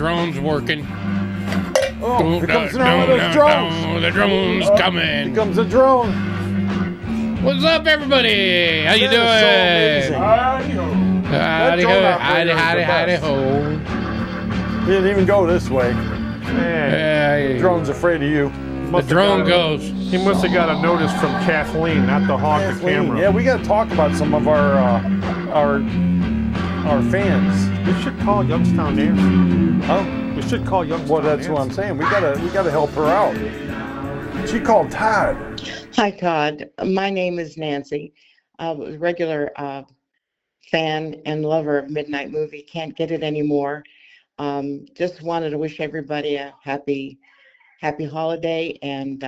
drone's working. Oh, here comes one of those drones. The drone's coming. Here comes a drone. What's up, everybody? How you doing? That is so amazing. Howdy, howdy, ho. He didn't even go this way. Man, the drone's afraid of you. The drone goes. He must have got a notice from Kathleen, not the hawk the camera. Yeah, we got to talk about some of our fans. We should call Youngstown Nancy. Huh? We should call Youngstown Well, that's Nancy. what I'm saying. We gotta help her out. She called Todd. Hi, Todd. My name is Nancy. I was a regular fan and lover of Midnight Movie. Can't get it anymore. Just wanted to wish everybody a happy holiday, and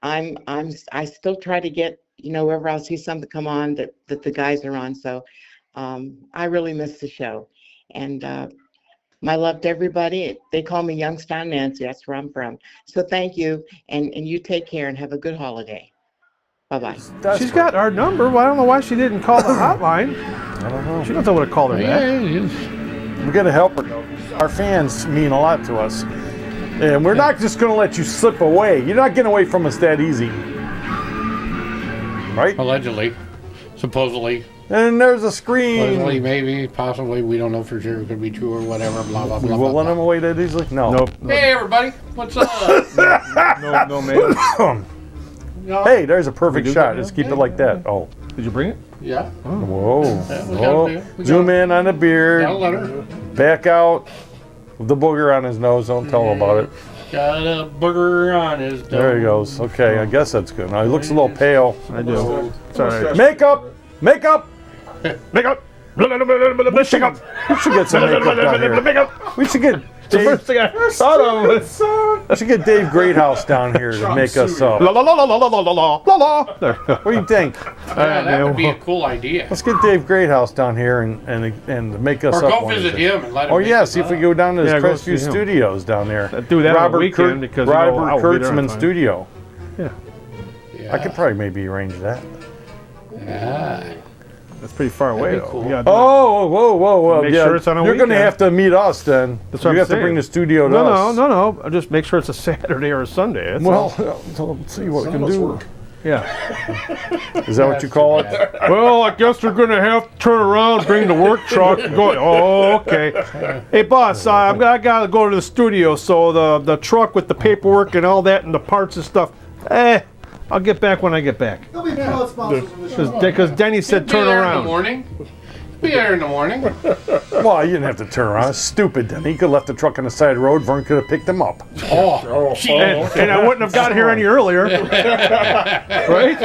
I still try to get, wherever I see something come on that the guys are on. So I really miss the show, and my love to everybody. They call me Youngstown Nancy. That's where I'm from. So thank you, and you take care and have a good holiday. Bye-bye. She's got our number. Well, I don't know why she didn't call the hotline. I don't know. She doesn't would have called her back. We gotta help her. Our fans mean a lot to us. And we're not just gonna let you slip away. You're not getting away from us that easy. Right? Allegedly. Supposedly. And there's a screen. Supposedly, maybe, possibly. We don't know for sure. It could be true or whatever. Blah, blah, We blah, will blah, let them blah. away that easily? No. Nope. Hey, everybody. What's up? No, man. No. Hey, there's a perfect We do shot. that Just now? keep it like that. Oh. Did you bring it? Yeah. Whoa. Yeah, we Whoa. gotta do. Zoom in on the beard. Got a letter. Back out. With the booger on his nose. Don't tell him about it. Got a booger on his nose. There he goes. Okay, I guess that's good. Now he looks a little pale. I do. It's all right. Makeup! Makeup! Makeup. We should get some makeup down here. Makeup. We should get The Dave, first thing I thought of was we should get Dave Greathouse down here to make us up. la la la la la la la la la la. There. What do you think? Yeah, that would be a cool idea. Let's get Dave Greathouse down here and make us Or up. go one of visit these. him and let him Oh make yeah, us see if up. we go down to his Yeah, go Crestview see him. Studios down there. Do that on the Robert weekend because I will Robert be there on Kurtzman's time. studio. Yeah, Yeah. I could probably maybe arrange that. Yeah. that's pretty far away That'd be though. cool. We gotta do Oh, whoa. Make yeah, sure it's on a you're going to weekend. have to meet us then. That's what you I'm have to saying. bring the studio it. to us. No. I'll just make sure it's a Saturday or a Sunday. That's all. Well, let's see what we can do. Yeah. Is that what you call it? Well, I guess they're gonna have to turn around, bring the work truck, and go. Oh, okay. Hey, boss, I gotta go to the studio. So the truck with the paperwork and all that and the parts and stuff. I'll get back when I get back. Because Denny said Be turn there in the around. morning. Be there in the morning. Well, you didn't have to turn around. It's stupid then. He could have left the truck on the side of the road. Vern could have picked him up. Oh, And I wouldn't have got here any earlier. Right?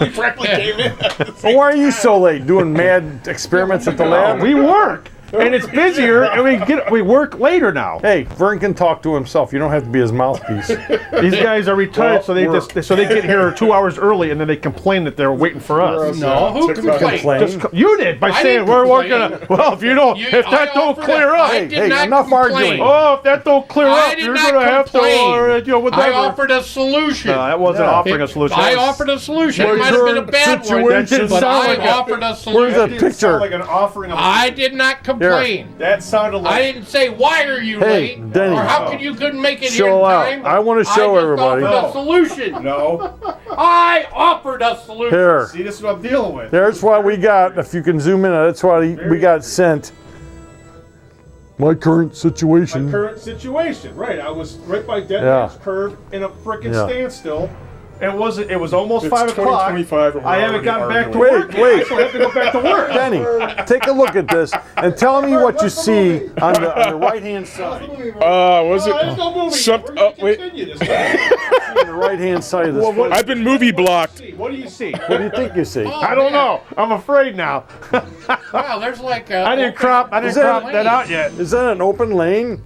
We practically came in. Well, why are you so late? Doing mad experiments at the lab? We work. And it's busier, and we work later now. Hey, Vern can talk to himself. You don't have to be his mouthpiece. These guys are retired, so they get here 2 hours early, and then they complain that they're waiting for us. no, who complained? Complain. You did by I saying didn't we're complain. working. Well, if you don't, You- if I that don't offered clear a- up, I Hey, did not enough complain. arguing. oh, if that don't clear I up, did you're not gonna have to, complain. whatever. I offered a solution. No, that wasn't Yeah. offering a solution. I offered a solution. It My might have been a current bad one, situation but sound I like a- offered a Where's solution. the picture? an offering. I did not complain. That sounded I didn't say why are you Hey, late Denny. or how come you couldn't make it Show here in out. time. I wanna show just everybody. Offered a solution. No. I offered a solution. Here. See, this is what I'm dealing with. There's what we got. If you can zoom in, that's what we got sent. My current situation. Current situation, right? I was right by Dead Yeah. Man's Curve in a freaking Yeah. standstill. It wasn't. It was almost It's 5 o'clock. 2025 and we're I haven't already gotten back to arguing. work. Wait. Yet. I still have to go back to work. Denny, take a look at this and tell me what you see on the right-hand side. Was it? There's no movie. Some- We're gonna wait. continue this. Way. On the right-hand side of this. photo. I've been movie blocked. What do you see? What do you think you see? I don't know. I'm afraid now. Wow, there's like I didn't crop that out yet. Is that an open lane?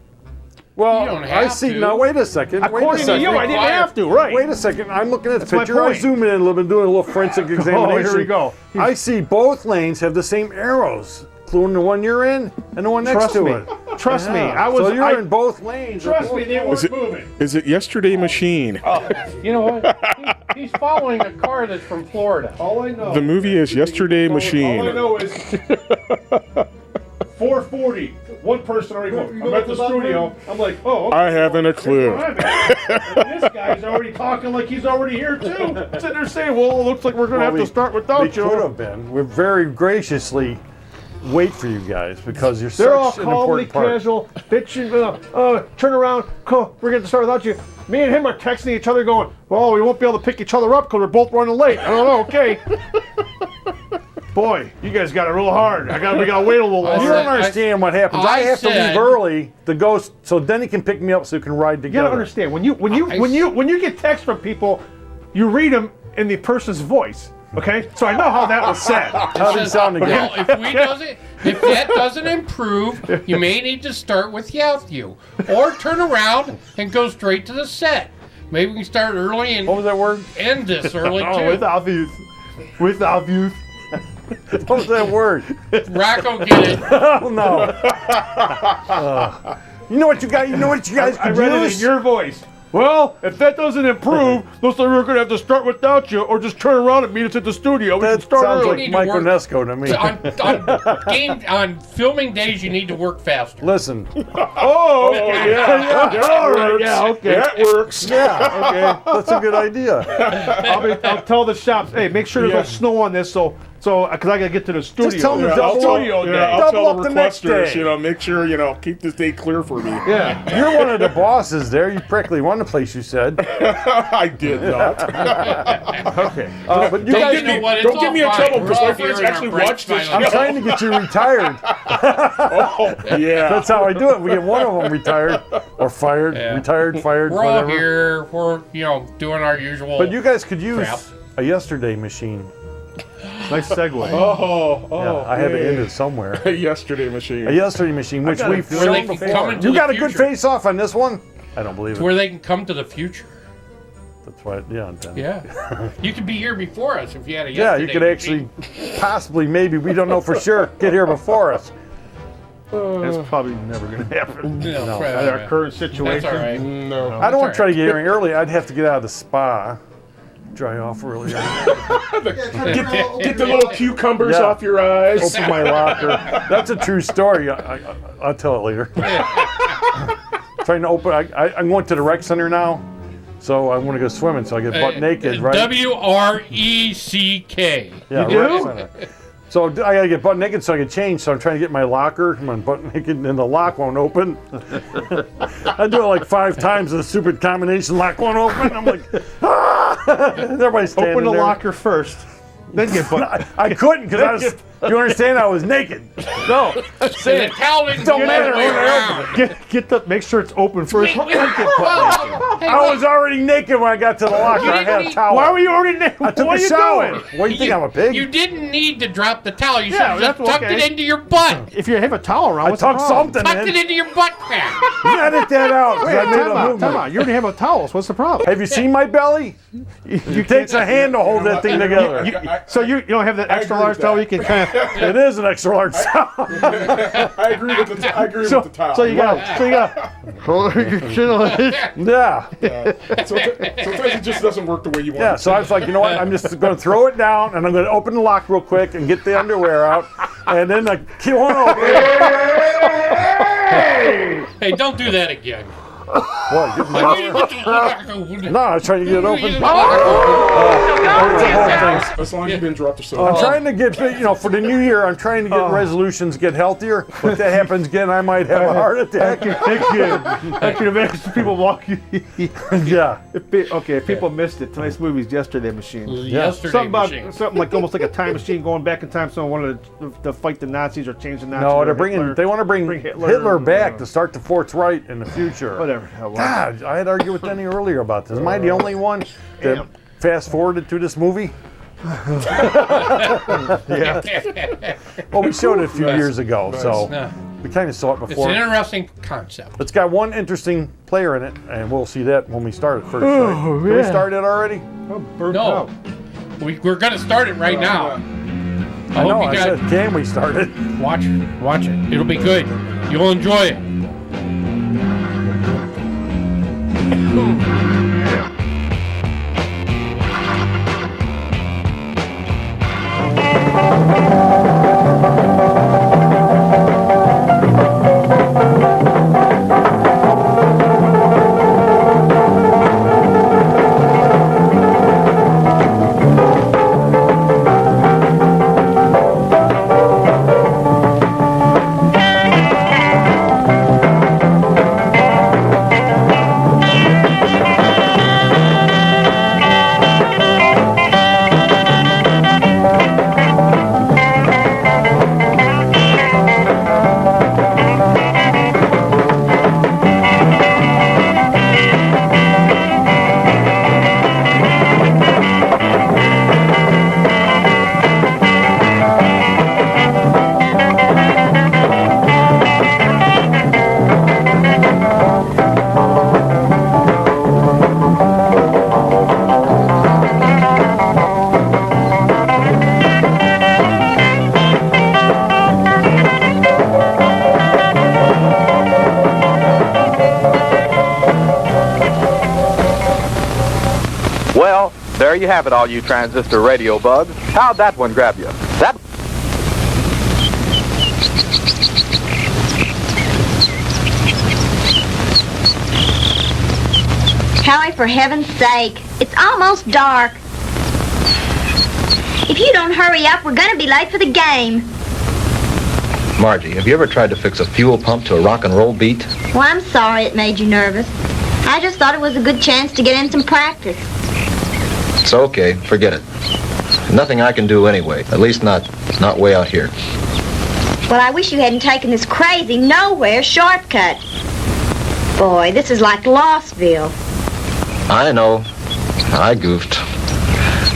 Well, You don't I have see. to. Now wait a second. Wait a According to second. you, I didn't have to. Right. Wait a second. I'm looking at the my picture. I point. zoom in a little bit, doing a little forensic examination. here we go. I see both lanes have the same arrows, including the one you're in and the one next Trust to me. it. Trust me. Yeah. I was. So you're I, in both lanes. trust me. They Is weren't it- moving. Is it Yesterday Machine? You know what? He's following a car that's from Florida. All I know. The movie is Yesterday All I Machine. know is 440. one person already goes, I'm at the studio. I'm like, oh, okay. I haven't a clue. And this guy's already talking like he's already here too. Sitting there saying, well, it looks like we're going to have to start We without you. could have been. We're very graciously wait for you guys because you're They're all such an calmly important part. casual, bitching, turn around, we're going to start without you. Me and him are texting each other going, well, we won't be able to pick each other up because we're both running late. I don't know, okay. Boy, you guys got it real hard. we gotta wait a little You longer. don't understand what happens. I have to said- leave early to go so then he can pick me up so we can ride You together. gotta understand when you get texts from people, you read them in the person's voice. Okay, so I know how that was said. How did it sound again? Well, if that doesn't improve, you may need to start without you, or turn around and go straight to the set. Maybe we can start early and What was that word? end this early Oh, too. without views, without views. What was that word? Rocco, get it? Oh no. You know what you got? You know what you guys I could read it in use? your voice. Well, if that doesn't improve, looks like we're gonna have to start without you, or just turn around and meet us at the studio. We That can start sounds early. like need to Mike work. Onesco to me. On filming days, you need to work faster. Listen, Oh, okay. Yeah, all right, yeah, okay. That works. yeah, okay, that's a good idea. I'll tell the shops, hey, make sure there's no snow on this, so because I gotta get to the studio. tell them to Yeah, double I'll up. tell, day. I'll Double tell up the the next requesters, day. make sure, keep this day clear for me. Yeah. You're one of the bosses there. You prickly one the place you said. I did not. Okay. But you Don't guys, you know what? It's don't get all me in fine. trouble, We're because all my friends here in our actually break watch this time. I'm trying to get you retired. Oh, yeah. That's how I do it. We get one of them retired or fired, Yeah. retired, fired, We're all whatever. here. We're doing our usual. But you guys could use Crap. a yesterday machine. Nice segue. Yeah, I had to end it somewhere. Yesterday machine. A yesterday machine, which gotta we've do it. Where they shown can before. come into You the got a good future. face off on this one? I don't believe it. where they can come to the future. That's why, yeah. then. Yeah. You could be here before us if you had a Yeah, yesterday you could machine. actually, possibly, maybe, we don't know for sure, get here before us. That's probably never gonna happen. No, At our current situation. That's all right. No. I don't want That's to try to get here early. I'd have to get out of the spa, dry off earlier, Get the little cucumbers Yeah. off your eyes. open my locker. That's a true story. I'll tell it later. Trying to open, I'm going to the rec center now, so I want to go swimming, so I get butt naked, right? WRECK. Yeah, You rec do? center. So I gotta get butt naked so I can change. So I'm trying to get my locker. I'm butt naked and the lock won't open. I do it like 5 times and the stupid combination lock won't open. I'm like, ah! Everybody's standing Open the there. locker first, then get butt. I couldn't because I was. You understand? I was naked. No, The towel didn't Don't go matter all the way when I around. Get the. Make sure it's open first. Hey, I was already naked when I got to the locker. I had a towel. Why were you already naked? I took What a are you shower. doing? What do you think? I'm a pig? You didn't need to drop the towel. You should Yeah, have just that's tucked okay. it into your butt. If you have a towel around, I what's the tucked problem? something Tucked it in. into your butt crack. Edit that out. 'cause Wait, I made time a out, movement. time out. You already have a towel. So what's the problem? Have you seen my belly? It takes a hand to hold that thing together. So you don't have that extra agree large with towel that. you can kind of. It is an extra large towel. I agree with the towel. So you got hold your chin on it. Yeah. Sometimes it just doesn't work the way you want Yeah, it so I was like, you know what? I'm just going to throw it down and I'm going to open the lock real quick and get the underwear out. And then I keep on over. Hey, don't do that again. What? Get my No, No, I was trying to get it open. It's As long as you didn't drop the soap. I'm trying to get, for the new year, I'm trying to get resolutions, get healthier. If that happens again, I might have a heart attack. I can imagine people walking. Yeah. If people missed it, tonight's movie is Yesterday Machine. Yesterday Something about machine. something like almost like a time machine going back in time. Someone wanted to fight the Nazis or change the Nazis. No, or they're bringing. Hitler. They want to bring Bring Hitler, Hitler, back to start the Fort's Right in the future. Whatever. the hell it was. God, I had argued with Denny earlier about this. Am I the only one that Damn. fast forwarded through this movie? Yeah. Well, we showed it a few years ago, so Yeah. we kind of saw it It's before. an interesting concept. It's got one interesting player in it, and we'll see that when we start it first. Right? Did we yeah. start it already? Burnt No, out. we're gonna start it right now. I I know. hope I you said, guys can we start it? watch it. It'll be good. You'll enjoy it. Well, there you have it, all you transistor radio bugs. How'd that one grab you? That... Howie, for heaven's sake, it's almost dark. If you don't hurry up, we're gonna be late for the game. Margie, have you ever tried to fix a fuel pump to a rock and roll beat? Well, I'm sorry it made you nervous. I just thought it was a good chance to get in some practice. It's okay, forget it. Nothing I can do anyway, at least not way out here. Well, I wish you hadn't taken this crazy nowhere shortcut. Boy, this is like Lossville. I know. I goofed.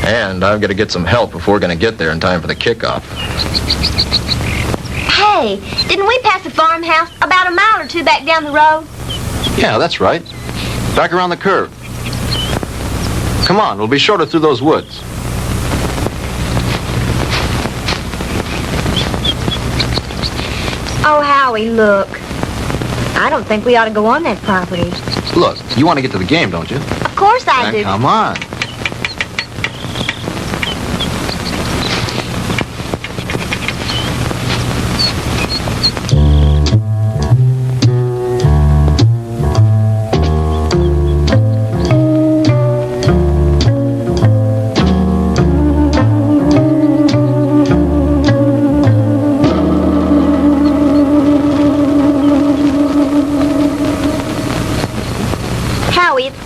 And I've got to get some help if we're going to get there in time for the kickoff. Hey, didn't we pass a farmhouse about a mile or two back down the road? Yeah, that's right. Back around the curve. Come on, we'll be shorter through those woods. Oh, Howie, look. I don't think we ought to go on that property. Look, you want to get to the game, don't you? Of course I Then do. come on.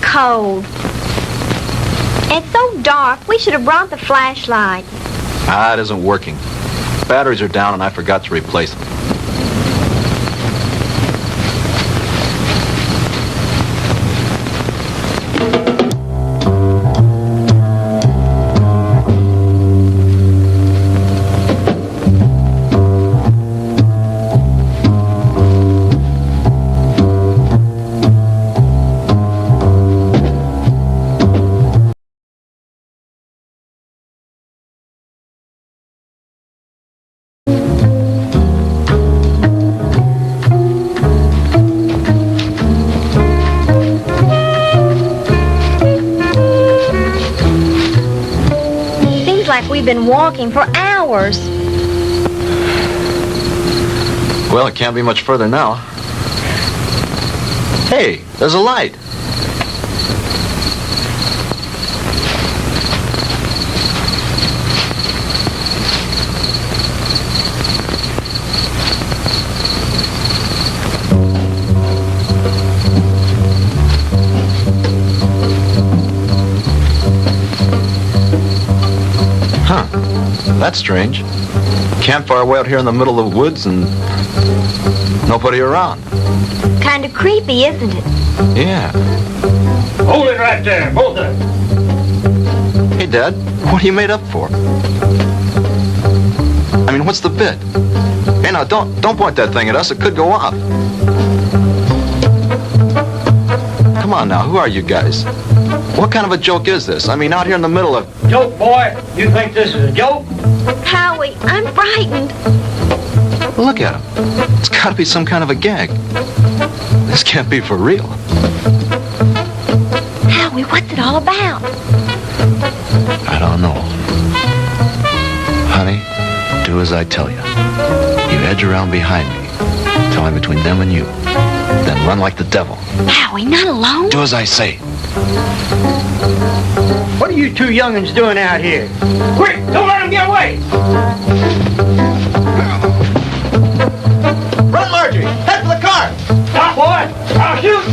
Cold. It's so dark, we should have brought the flashlight. It isn't working. Batteries are down and I forgot to replace them. We've been walking for hours. Well, it can't be much further now. Hey, there's a light. That's strange. Campfire way out here in the middle of the woods and nobody around. Kind of creepy, isn't it? Yeah. Hold it right there, both of them. Hey, Dad, what are you made up for? I mean, what's the bit? Hey, now, don't point that thing at us. It could go off. Come on now, who are you guys? What kind of a joke is this? I mean, out here in the middle of... Joke, boy? You think this is a joke? Howie, I'm frightened. Look at him. It's got to be some kind of a gag. This can't be for real. Howie, what's it all about? I don't know. Honey, do as I tell you. You edge around behind me. Tell me between them and you. Then run like the devil. Howie, not alone. Do as I say. What are you two young'uns doing out here? Quick, don't let them get away! Run, Margie! Head for the car! Stop, boy! I'll shoot!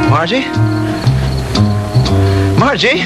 Margie? Margie?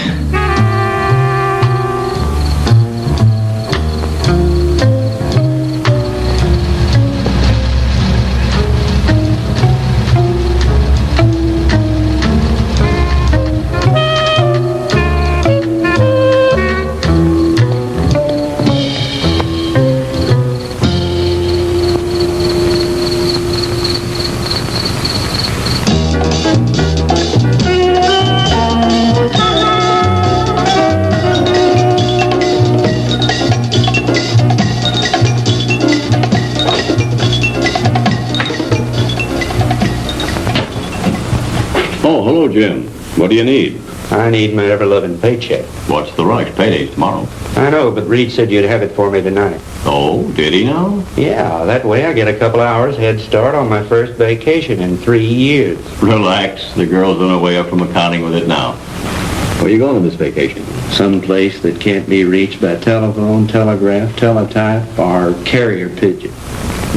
Oh, hello, Jim. What do you need? I need my ever-loving paycheck. What's the rush? Payday's tomorrow. I know, but Reed said you'd have it for me tonight. Oh, did he now? Yeah, that way I get a couple hours head start on my first vacation in 3 years. Relax. The girl's on her way up from accounting with it now. Where are you going on this vacation? Some place that can't be reached by telephone, telegraph, teletype, or carrier pigeon.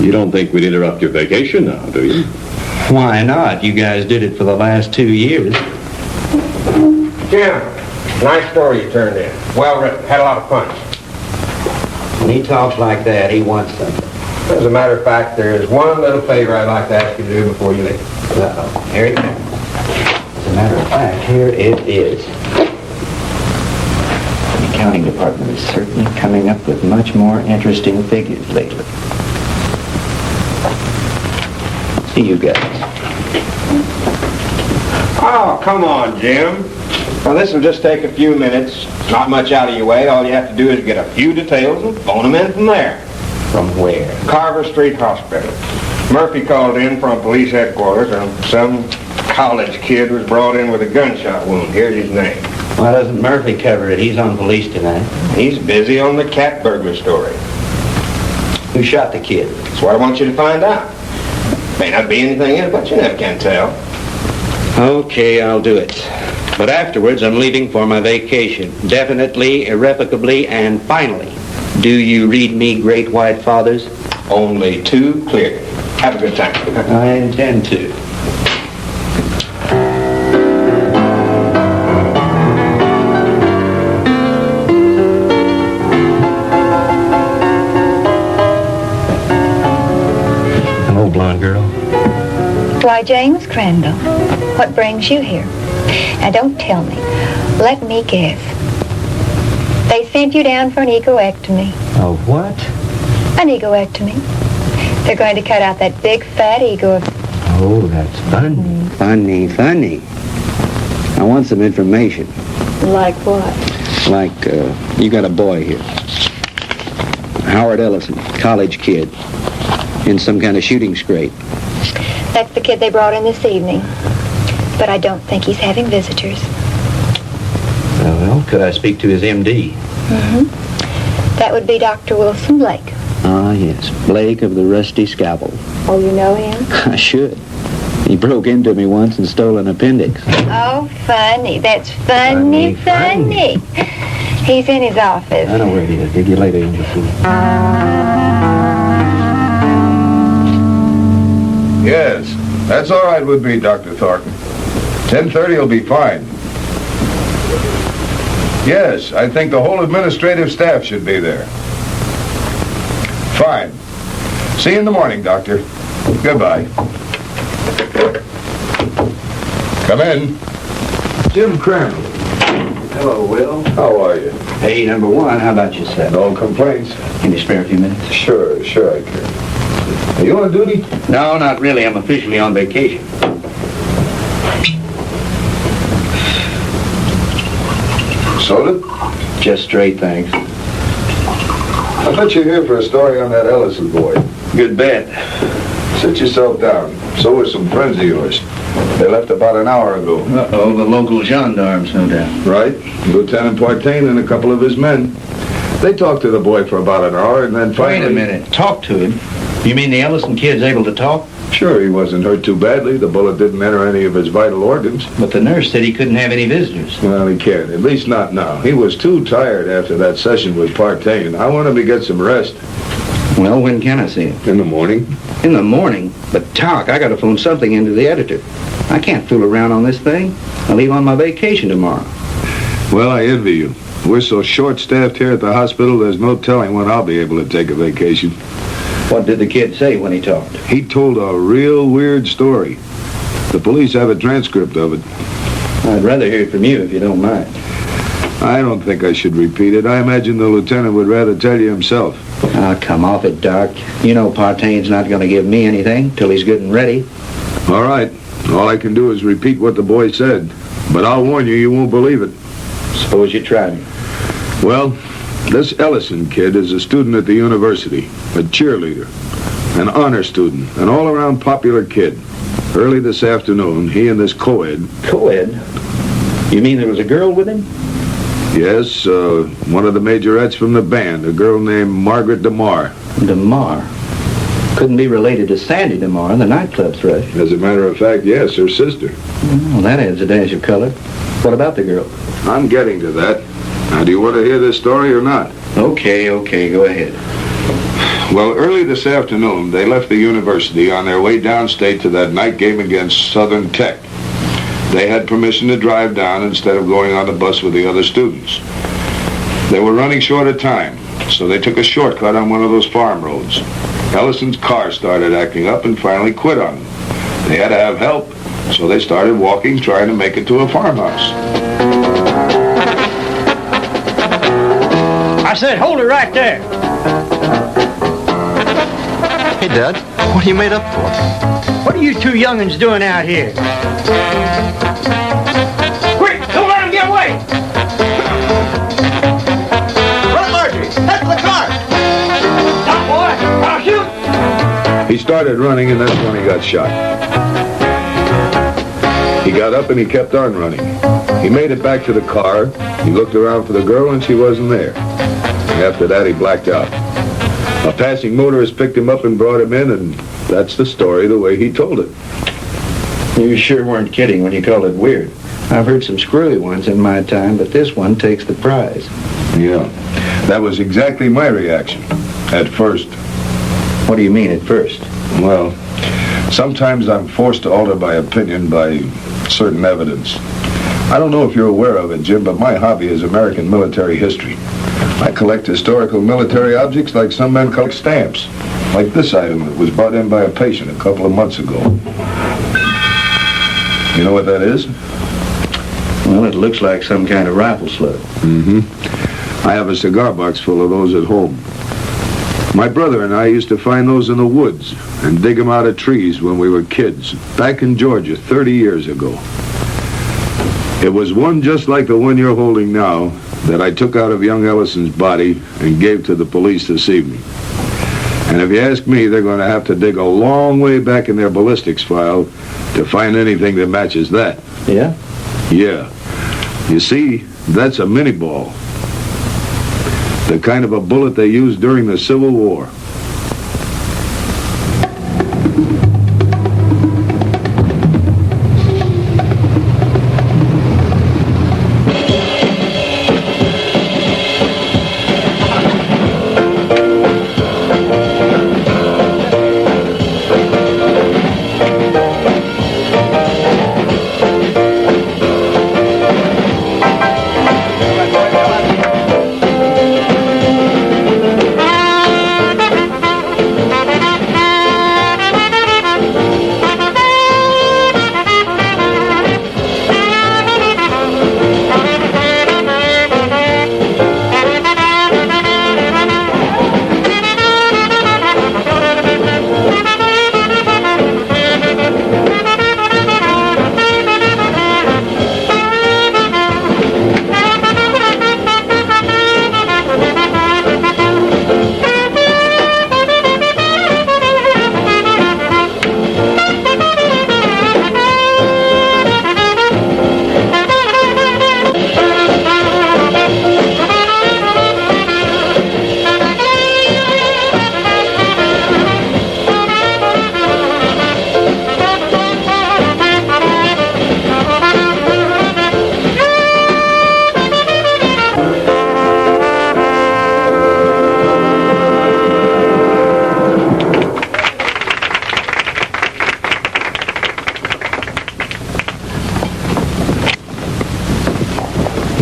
You don't think we'd interrupt your vacation now, do you? Why not? You guys did it for the last 2 years. Jim, nice story you turned in. Well written. Had a lot of fun. When he talks like that, he wants something. As a matter of fact, there is one little favor I'd like to ask you to do before you leave. Uh-oh. Here it comes. As a matter of fact, here it is. The accounting department is certainly coming up with much more interesting figures lately. See you guys. Oh, come on, Jim. Well, this will just take a few minutes. Not much out of your way. All you have to do is get a few details and phone them in from there. From where? Carver Street Hospital. Murphy called in from police headquarters, and some college kid was brought in with a gunshot wound. Here's his name. Why doesn't Murphy cover it? He's on police tonight. He's busy on the cat burglar story. Who shot the kid? That's what I want you to find out. May not be anything in it, but you never can tell. Okay, I'll do it. But afterwards, I'm leaving for my vacation. Definitely, irrevocably, and finally. Do you read me Great White Fathers? Only too clear. Have a good time. I intend to. Hello, blonde girl. Why, James Crandall, what brings you here? Now, don't tell me. Let me guess. They sent you down for an egoectomy. Oh, what? An egoectomy. They're going to cut out that big fat ego of... Oh, that's funny. Funny. I want some information. Like what? Like, you got a boy here. Howard Ellison, college kid. In some kind of shooting scrape. That's the kid they brought in this evening. But I don't think he's having visitors. Well, could I speak to his MD? Mm-hmm. That would be Dr. Wilson Blake. Ah, yes. Blake of the Rusty Scalpel. Oh, you know him? I should. He broke into me once and stole an appendix. Oh, funny. That's funny. He's in his office. I know where he is. Dig you later, Angel Fool. Yes, that's all right with me, Dr. Thornton. 10:30 will be fine. Yes, I think the whole administrative staff should be there. Fine. See you in the morning, Doctor. Goodbye. Come in. Jim Crandall. Hello, Will. How are you? Hey, number one, how about yourself? No complaints. Can you spare a few minutes? Sure I can. Are you on duty? No, not really. I'm officially on vacation. Soda? Just straight, thanks. I bet you're here for a story on that Ellison boy. Good bet. Sit yourself down. So are some friends of yours. They left about an hour ago. Uh-oh, the local gendarmes, no doubt. Right. Lieutenant Partain and a couple of his men. They talked to the boy for about an hour and then finally... Wait a minute. Talk to him? You mean the Ellison kid's able to talk? Sure, he wasn't hurt too badly. The bullet didn't enter any of his vital organs. But the nurse said he couldn't have any visitors. Well, he can't. At least not now. He was too tired after that session with Partain. I want him to get some rest. Well, when can I see him? In the morning. In the morning? But, Talk, I got to phone something into the editor. I can't fool around on this thing. I leave on my vacation tomorrow. Well, I envy you. We're so short-staffed here at the hospital, there's no telling when I'll be able to take a vacation. What did the kid say when he talked? He told a real weird story. The police have a transcript of it. I'd rather hear it from you if you don't mind. I don't think I should repeat it. I imagine the lieutenant would rather tell you himself. Ah, come off it, Doc. You know Partain's not going to give me anything till he's good and ready. All right. All I can do is repeat what the boy said. But I'll warn you, you won't believe it. Suppose you try me. Well, this Ellison kid is a student at the university, a cheerleader, an honor student, an all-around popular kid. Early this afternoon, he and this co-ed... Co-ed? You mean there was a girl with him? Yes, one of the majorettes from the band, a girl named Margaret DeMar. DeMar? Couldn't be related to Sandy DeMar, the nightclub thrush. As a matter of fact, yes, her sister. Well, that adds a dash of color. What about the girl? I'm getting to that. Now, do you want to hear this story or not? Okay, go ahead. Well, early this afternoon, they left the university on their way downstate to that night game against Southern Tech. They had permission to drive down instead of going on the bus with the other students. They were running short of time, so they took a shortcut on one of those farm roads. Ellison's car started acting up and finally quit on them. They had to have help, so they started walking, trying to make it to a farmhouse. I said, hold it right there. Hey, Dad, what are you made up for? What are you two young'uns doing out here? Quick, don't let him get away! Run, Marjorie! Head for the car! Stop, boy! I'll shoot! He started running, and that's when he got shot. He got up and he kept on running. He made it back to the car. He looked around for the girl, and she wasn't there. After that, he blacked out. A passing motorist picked him up and brought him in, and that's the story the way he told it. You sure weren't kidding when you called it weird. I've heard some screwy ones in my time, but this one takes the prize. Yeah, that was exactly my reaction, at first. What do you mean, at first? Well, sometimes I'm forced to alter my opinion by certain evidence. I don't know if you're aware of it, Jim, but my hobby is American military history. I collect historical military objects like some men collect stamps, like this item that was brought in by a patient a couple of months ago. You know what that is? Well, it looks like some kind of rifle slug. Mm-hmm. I have a cigar box full of those at home. My brother and I used to find those in the woods and dig them out of trees when we were kids, back in Georgia 30 years ago. It was one just like the one you're holding now that I took out of young Ellison's body and gave to the police this evening. And if you ask me, they're going to have to dig a long way back in their ballistics file to find anything that matches that. Yeah? Yeah. You see, that's a mini ball. The kind of a bullet they used during the Civil War.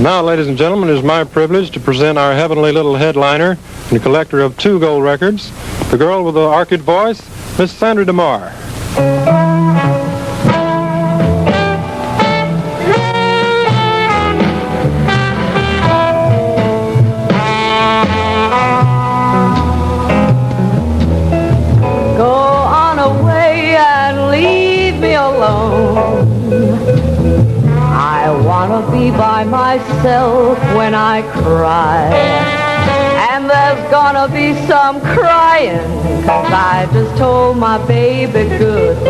Now, ladies and gentlemen, it is my privilege to present our heavenly little headliner and collector of 2 gold records, the girl with the orchid voice, Miss Sandra DeMar. Go on away and leave me alone. I wanna be by myself when I cry, and there's gonna be some crying, 'cause I just told my baby goodbye.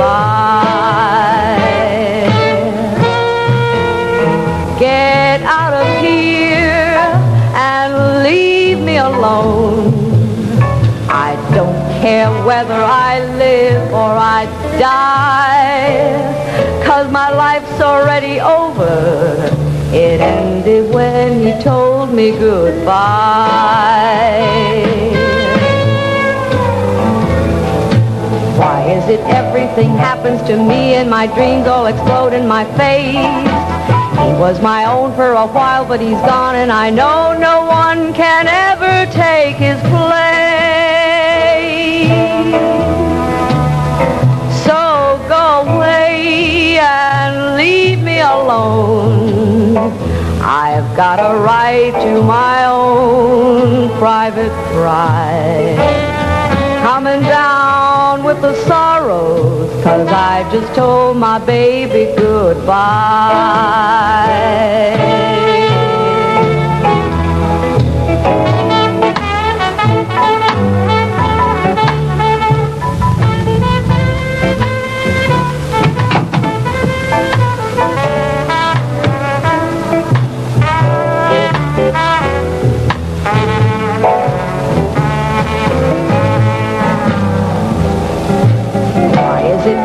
Get out of here and leave me alone. I don't care whether I live or I die, 'cause my life's already over. It ended when he told me goodbye. Why is it everything happens to me and my dreams all explode in my face? He was my own for a while, but he's gone, and I know no one can ever take his place. So go away and leave me alone. I've got a right to my own private pride. Coming down with the sorrows, 'cause I just told my baby goodbye.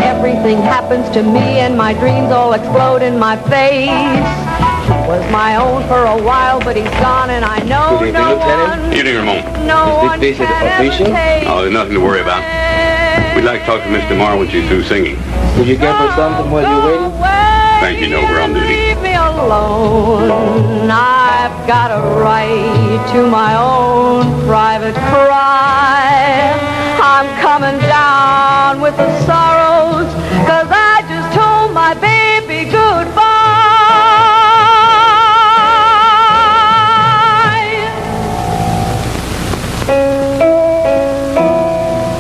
Everything happens to me and my dreams all explode in my face. He was my own for a while, but he's gone, and I know Good evening, no Lieutenant. one, Evening, Ramon. no one Is this can visit official? ever take. Oh, there's nothing to worry about. We'd like to talk to Mr. Marr when she's through singing. Would you give her something while you're waiting? Thank you, no, we're on duty. Leave me alone. I've got a right to my own private cry. I'm coming down with the sorrows, 'cause I just told my baby goodbye.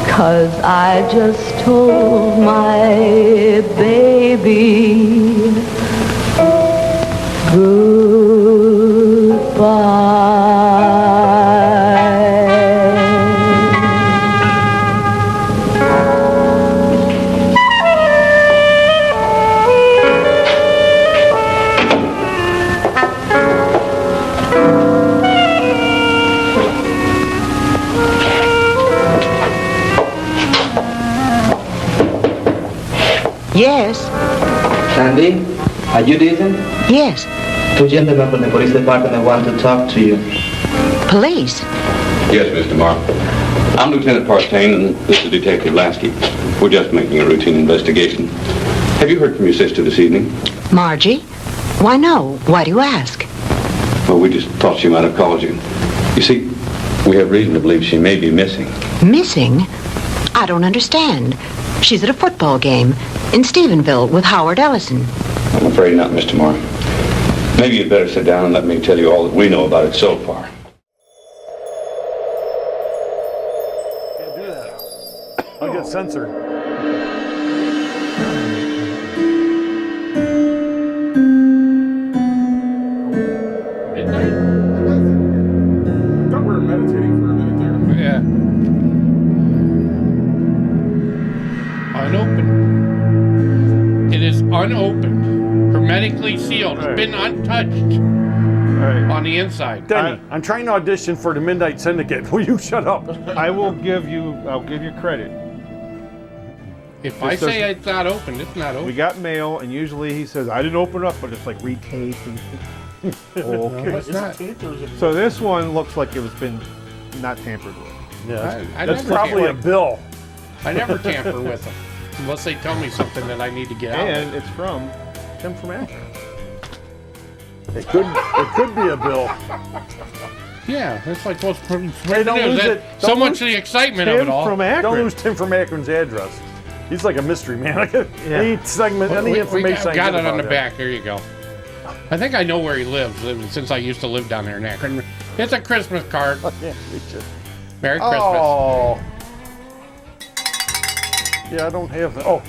'Cause I just told my baby Yes, Sandy, are you decent? yes. Two gentlemen from the police department want to talk to you. Police? Yes, Mr. Marr. I'm Lieutenant Partain, and this is Detective Lasky. We're just making a routine investigation. Have you heard from your sister this evening? Margie? Why, no. Why do you ask? Well, we just thought she might have called you. You see, we have reason to believe she may be missing. Missing? I don't understand. She's at a football game in Stephenville with Howard Ellison. I'm afraid not, Mr. Marr. Maybe you'd better sit down and let me tell you all that we know about it so far. Can't do that. I'll get censored. Thought we were meditating for a minute there. Yeah. Unopened. It is unopened. Hermetically sealed. It's been untouched on the inside. Denny, I'm trying to audition for the Midnight Syndicate. Will you shut up? I'll give you credit. If I say it's not open, it's not open. We got mail, and usually he says, I didn't open it up, but it's like retaped. And okay. It's not. So this one looks like it was been not tampered with. Yeah, That's that's probably a bill. I never tamper with them unless they tell me something that I need to get out. And it's from Tim from Akron. It could be a bill. Yeah, that's like what's Hey, don't lose it. So Don't much lose of the excitement of Tim it all. from Akron. Don't lose Tim from Akron's address. He's like a mystery man. Any segment, any information. I got get it on the about back. There you go. I think I know where he lives since I used to live down there in Akron. It's a Christmas card. Yeah, reach it. Merry Christmas. Oh. Yeah, I don't have that. Oh.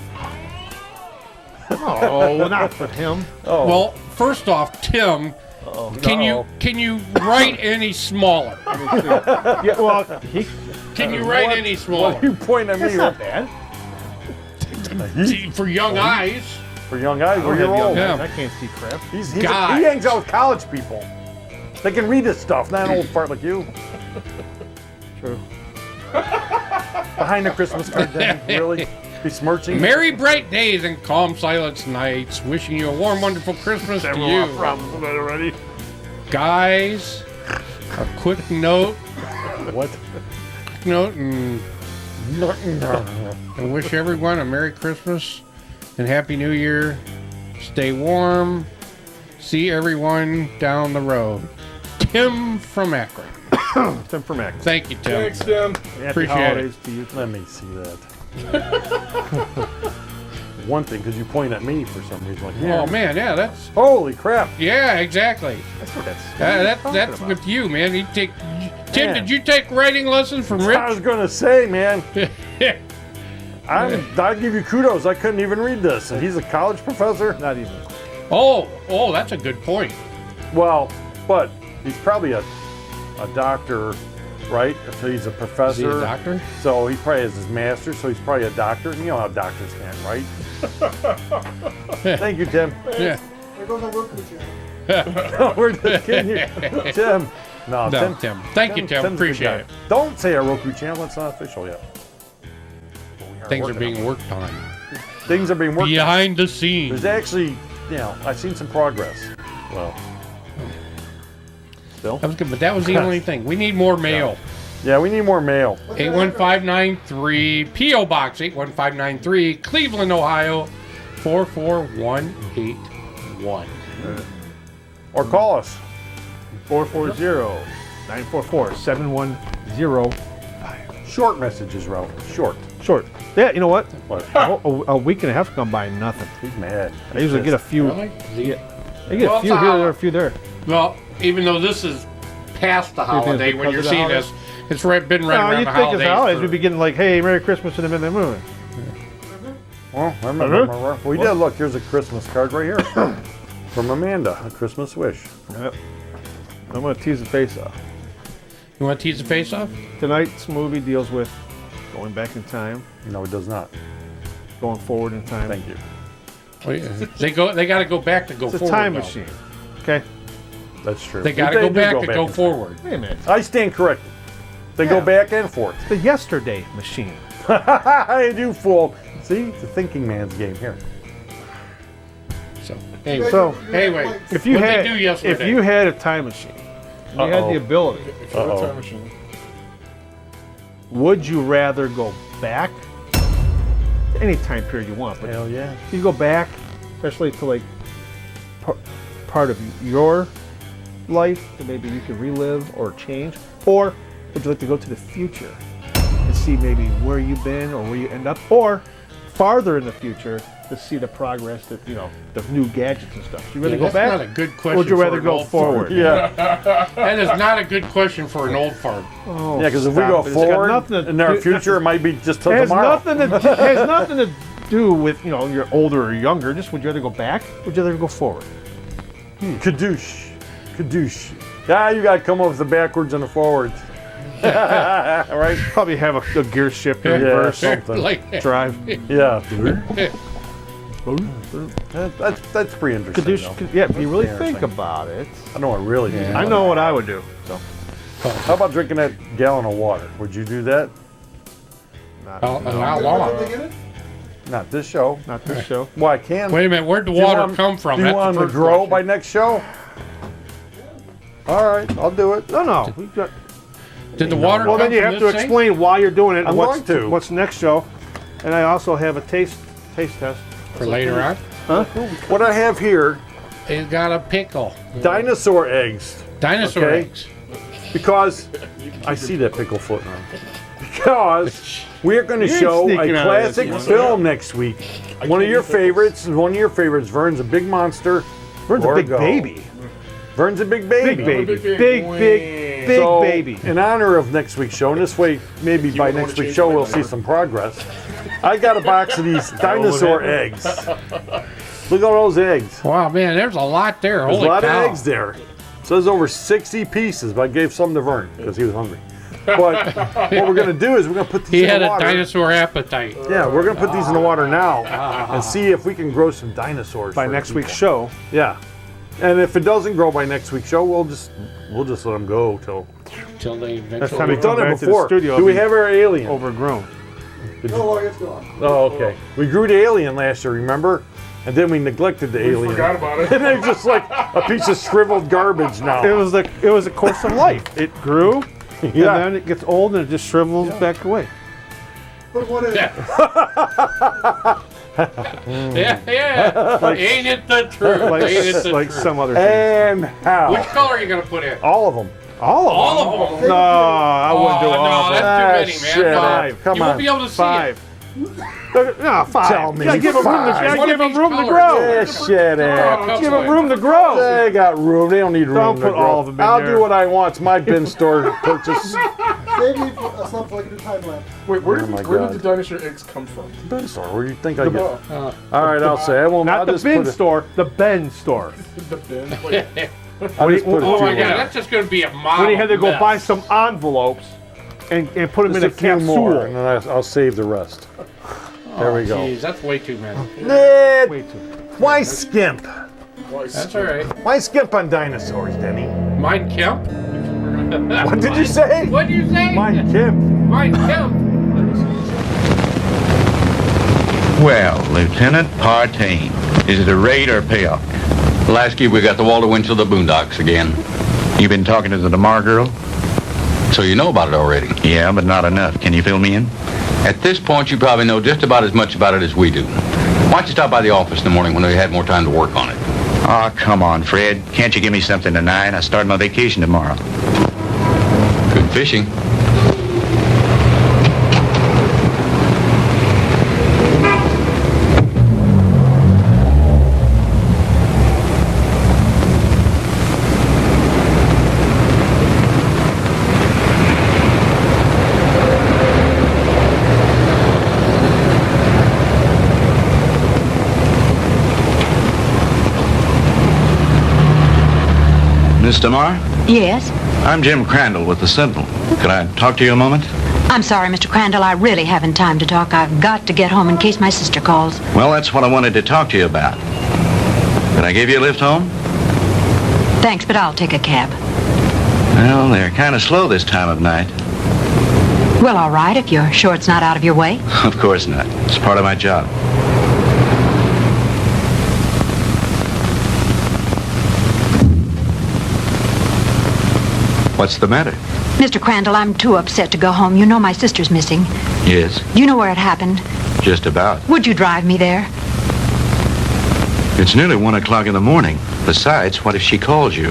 Oh, not for him. Oh. Well, first off, Tim Can you write any smaller? Yeah, well, Can you write any smaller? What are you pointing at me? That's not bad. For young eyes. For young eyes, I or don't you're have young old. Yeah. eyes. I can't see crap. He Guys. hangs out with college people. They can read this stuff, not an old fart like you. True. Behind the Christmas card, then, really? Besmirching? Merry bright days and calm silence nights. Wishing you a warm, wonderful Christmas to you. Problems with that already. Guys, a quick note. What? Note and wish everyone a Merry Christmas and Happy New Year. Stay warm. See everyone down the road. Tim from Akron. Tim from Akron. Thank you, Tim. Thanks, Tim. Happy Appreciate holidays it. to you. Let me see that. One thing, because you point at me for some reason. Like, yeah. Oh man, yeah, that's Holy crap. yeah, exactly. That's what that's. That's with you, man. You take Tim. Did you take writing lessons from I Rich? was going to say, man. I give you kudos. I couldn't even read this. And he's a college professor? Not even. Oh, that's a good point. Well, but he's probably a doctor, right? So he's a professor. Is he a doctor? So he probably has his master's, so he's probably a doctor. You know how doctors can, right? Thank you, Tim. Yeah. There goes our Roku channel. We're just kidding you. Tim. No, No, Tim. Thank you, Tim. Tim's a good Appreciate guy. it. Don't say a Roku channel. It's not official yet. Things are being worked on Things are being worked on. behind the scenes. There's actually, I've seen some progress. Well, still. That was good, but that was the only thing. We need more mail. Yeah, we need more mail. 81593 P.O. Box 81593 Cleveland, Ohio 44181. Or call us. 440-944-7105. Short messages, Ralph. Short. Yeah, you know what? What? A week and a half gone by, nothing. He's mad. I usually get a few. Really? I get a few here, there, a few there. Well, even though this is past the You think it's holiday, when because you're of the seeing holidays? this, it's been right No, around you'd the think holidays. it's the holidays. for- We'd be getting like, hey, Merry Christmas in the Midnight Movie. Well, I remember. We did. Look, here's a Christmas card right here from Amanda. A Christmas wish. Yep. I'm going to tease the face off. You want to tease the face off? Tonight's movie deals with going back in time, No, it does not. going forward in time. Thank you. They got to go back to go It's a forward. time though. machine. Okay? That's true. They got to go back to go forward. Wait a minute. I stand corrected. They go back and forth. The yesterday machine. I do fool. See, it's a thinking man's game here. So anyway, So, anyway, if you what'd had they do yesterday? if you had a time machine, you had the ability, If you're a time machine. would you rather go back to any time period you want? But Hell yeah. you go back, especially to like part of your life that maybe you can relive or change, or would you like to go to the future and see maybe where you've been or where you end up, or farther in the future to see the progress that the new gadgets and stuff? Would you rather go that's back? not a good question. Or would you for rather an go old forward? Yeah. fart. That is not a good question for an old fart. Oh, Yeah, because if we stop go it. It's got forward nothing to in our do- future, it might be just till It has tomorrow. has nothing to do with you're older or younger. Just would you rather go back? Would you rather go forward? Kadoosh. Yeah, you got to come up with the backwards and the forwards. Right? Probably have a gear shift in Yeah, reverse something. Like, drive. Yeah. That's pretty interesting. though. Yeah, if you really That's think interesting. about it, I know I really do. I know what I would do. So, How about drinking that gallon of water? Would you do that? how Did long? they get it? Not this show. not this show. Well, I can. Wait a minute. Where'd the Do you water want- come from? Do you That's want the them to first grow question. by next show? All right, I'll do it. No. We've got. Did the water Well, come then you from have to this thing? explain why you're doing it. And I'm what's, going to. What's next show? And I also have a taste test. For later on? Huh? What I have here, It's got a pickle. dinosaur eggs. Dinosaur Okay. eggs. Because I see that pickle floating around. Because we're going to You ain't show a sneaking out of this classic one. film next week. One of your favorites. One of your favorites. Vern's a big monster. Vern's a big Gorgo. baby. Vern's a big baby. Big baby. Big Big So, baby. in honor of next week's show, and this way, maybe by next week's show, we'll see some progress. I got a box of these dinosaur eggs. Look at all those eggs. Wow, man, there's a lot there. There's Holy a lot cow. of eggs there. Says over 60 pieces, but I gave some to Vern because he was hungry. But what we're going to do is we're going to put these He in had the a water. dinosaur appetite. Yeah, we're going to put these in the water now and see if we can grow some dinosaurs By for next people. week's show. Yeah. And if it doesn't grow by next week's show, we'll just let them go till they Next eventually. time we we've done come it back to the before. studio, Do we it'll have our alien? be overgrown. No, it's gone. Oh, okay. We grew the alien last year, remember? And then we neglected the alien. Forgot about it. And it's just like a piece of shriveled garbage now. It was a course of life. It grew, and Yeah. then it gets old, and it just shrivels back away. Put one in. Yeah. Ain't it the truth? Ain't it the Like truth? some other things. And how? Which color are you going to put in? All of them. All of them? No, I wouldn't do Oh, all no, of them. that's too many, man. shit. Five. Come you on. won't be able to see Five. No, 5. Tell me You gotta give them room to, five. you gotta One give of them each room to color. grow. Yeah, shit, Oh, Give them room to grow. They got room. They don't need room Don't to put grow. all of them in I'll there. do what I want. It's my bin store purchase. Save me for something like a new time lapse. Wait, where, Oh my where God. did the dinosaur eggs come from? Bin store. Where do you think I get? Oh, All right, I'll say. I won't. Not I'll the just bin put it. store, the Ben store. the bin. Like, I'll just put it Oh to my you. God, that's just going to be a model. When he had to go mess. buy some envelopes and put them Just in a a few more, and capsule. then I'll save the rest. There we go. Jeez, that's way too many. Way too. Why skimp? That's all right. Why skimp on dinosaurs, Denny? Mein Kemp? What did you say? What did you say? Mein Kemp. Mein Kemp. Well, Lieutenant Partain, is it a raid or a payoff? Lasky, we got the Walter Winchell of the Boondocks again. You been talking to the DeMar girl? So you know about it already. Yeah, but not enough. Can you fill me in? At this point, you probably know just about as much about it as we do. Why don't you stop by the office in the morning when we had more time to work on it? Oh, come on, Fred. Can't you give me something tonight? I start my vacation tomorrow. Good fishing. Miss DeMar? Yes? I'm Jim Crandall with the Sentinel. Could I talk to you a moment? I'm sorry, Mr. Crandall. I really haven't time to talk. I've got to get home in case my sister calls. Well, that's what I wanted to talk to you about. Could I give you a lift home? Thanks, but I'll take a cab. Well, they're kind of slow this time of night. Well, all right, if you're sure it's not out of your way. Of course not. It's part of my job. What's the matter? Mr. Crandall, I'm too upset to go home. You know my sister's missing. Yes, You know where it happened. just about. Would you drive me there? It's nearly 1 o'clock in the morning. Besides, what if she calls you?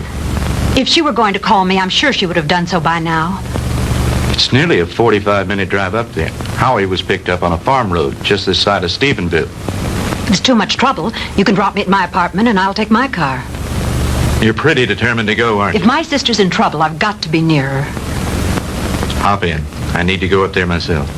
If she were going to call me, I'm sure she would have done so by now. It's nearly a 45-minute drive up there. Howie was picked up on a farm road just this side of Stephenville. If it's too much trouble, you can drop me at my apartment and I'll take my car. You're pretty determined to go, aren't If you? my sister's in trouble, I've got to be near her. Hop in. I need to go up there myself.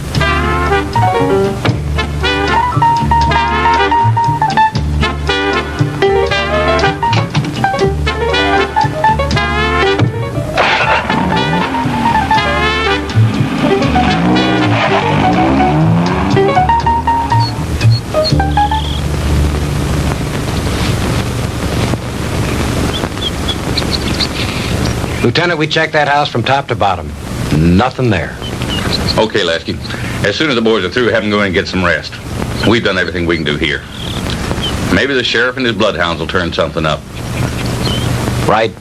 Lieutenant, we checked that house from top to bottom. Nothing there. Okay, Lasky. As soon as the boys are through, have them go in and get some rest. We've done everything we can do here. Maybe the sheriff and his bloodhounds will turn something up. Right.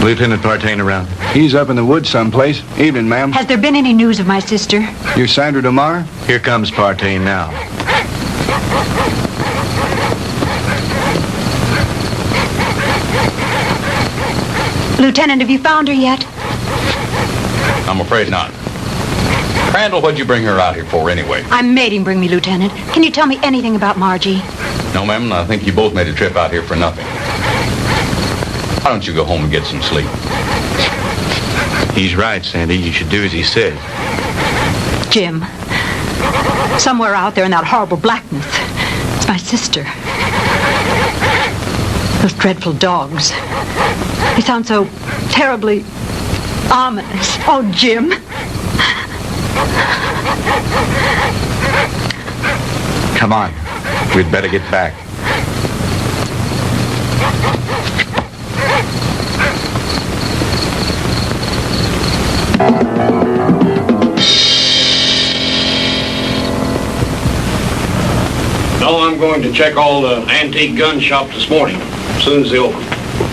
Lieutenant Partain around. He's up in the woods someplace. Evening, ma'am. Has there been any news of my sister? You're Sandra DeMar? Here comes Partain now. Lieutenant, have you found her yet? I'm afraid not. Crandall, what'd you bring her out here for anyway? I made him bring me, Lieutenant. Can you tell me anything about Margie? No, ma'am, I think you both made a trip out here for nothing. Why don't you go home and get some sleep? He's right, Sandy. You should do as he said. Jim, somewhere out there in that horrible blackness, it's my sister. Those dreadful dogs. They sound so terribly ominous. Oh, Jim. Come on. We'd better get back. No, I'm going to check all the antique gun shops this morning, as soon as they open.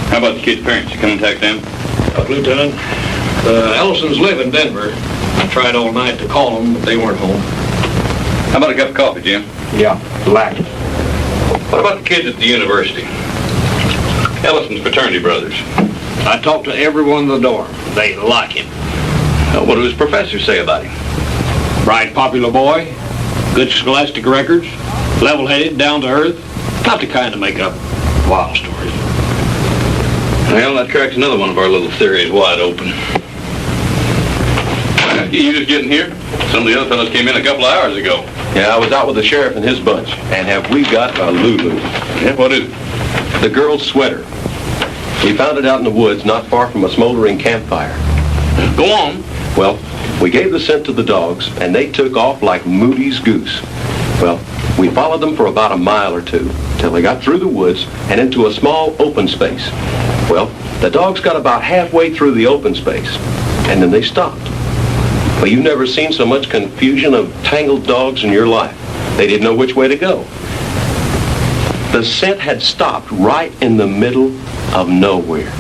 How about the kid's parents? You contact them? Lieutenant, the Ellisons live in Denver. I tried all night to call them, but they weren't home. How about a cup of coffee, Jim? Yeah, black. What about the kids at the university? Ellison's fraternity brothers. I talked to everyone in the dorm. They like him. What do his professors say about him? Bright, popular boy, good scholastic records, level-headed, down to earth. Not the kind to make up wild stories. Well, that cracks another one of our little theories wide open. You just getting here? Some of the other fellows came in a couple of hours ago. Yeah, I was out with the sheriff and his bunch. And have we got a Lulu? Yeah, what is it? The girl's sweater. We found it out in the woods not far from a smoldering campfire. Go on. Well, we gave the scent to the dogs, and they took off like Moody's goose. Well, we followed them for about a mile or two, till they got through the woods and into a small open space. Well, the dogs got about halfway through the open space, and then they stopped. Well, you've never seen so much confusion of tangled dogs in your life. They didn't know which way to go. The scent had stopped right in the middle of nowhere.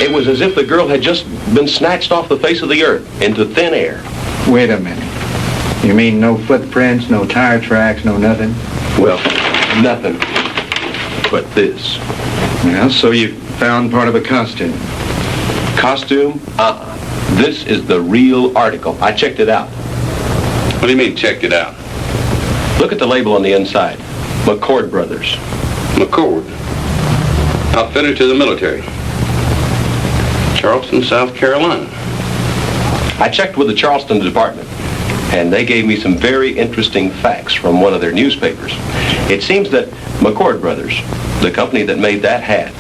It was as if the girl had just been snatched off the face of the earth into thin air. Wait a minute. You mean no footprints, no tire tracks, no nothing? Well, nothing but this. Well, so you found part of a costume. Costume? This is the real article. I checked it out. What do you mean, checked it out? Look at the label on the inside. McCord Brothers. McCord? Outfitted to the military. Charleston, South Carolina. I checked with the Charleston department, and they gave me some very interesting facts from one of their newspapers. It seems that McCord Brothers, the company that made that hat,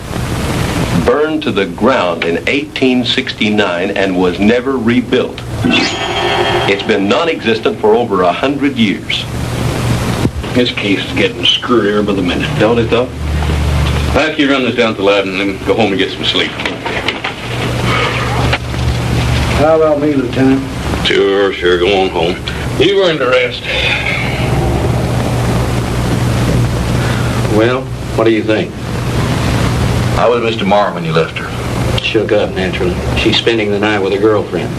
burned to the ground in 1869 and was never rebuilt. It's been non-existent for over 100 years. This case is getting screwier by the minute. Don't it, though? I'll have you run this down to the lab and then go home and get some sleep. How about me, Lieutenant? Sure, go on home. You've earned a rest. Well, what do you think? How was Miss DeMar when you left her? Shook up, naturally. She's spending the night with a girlfriend.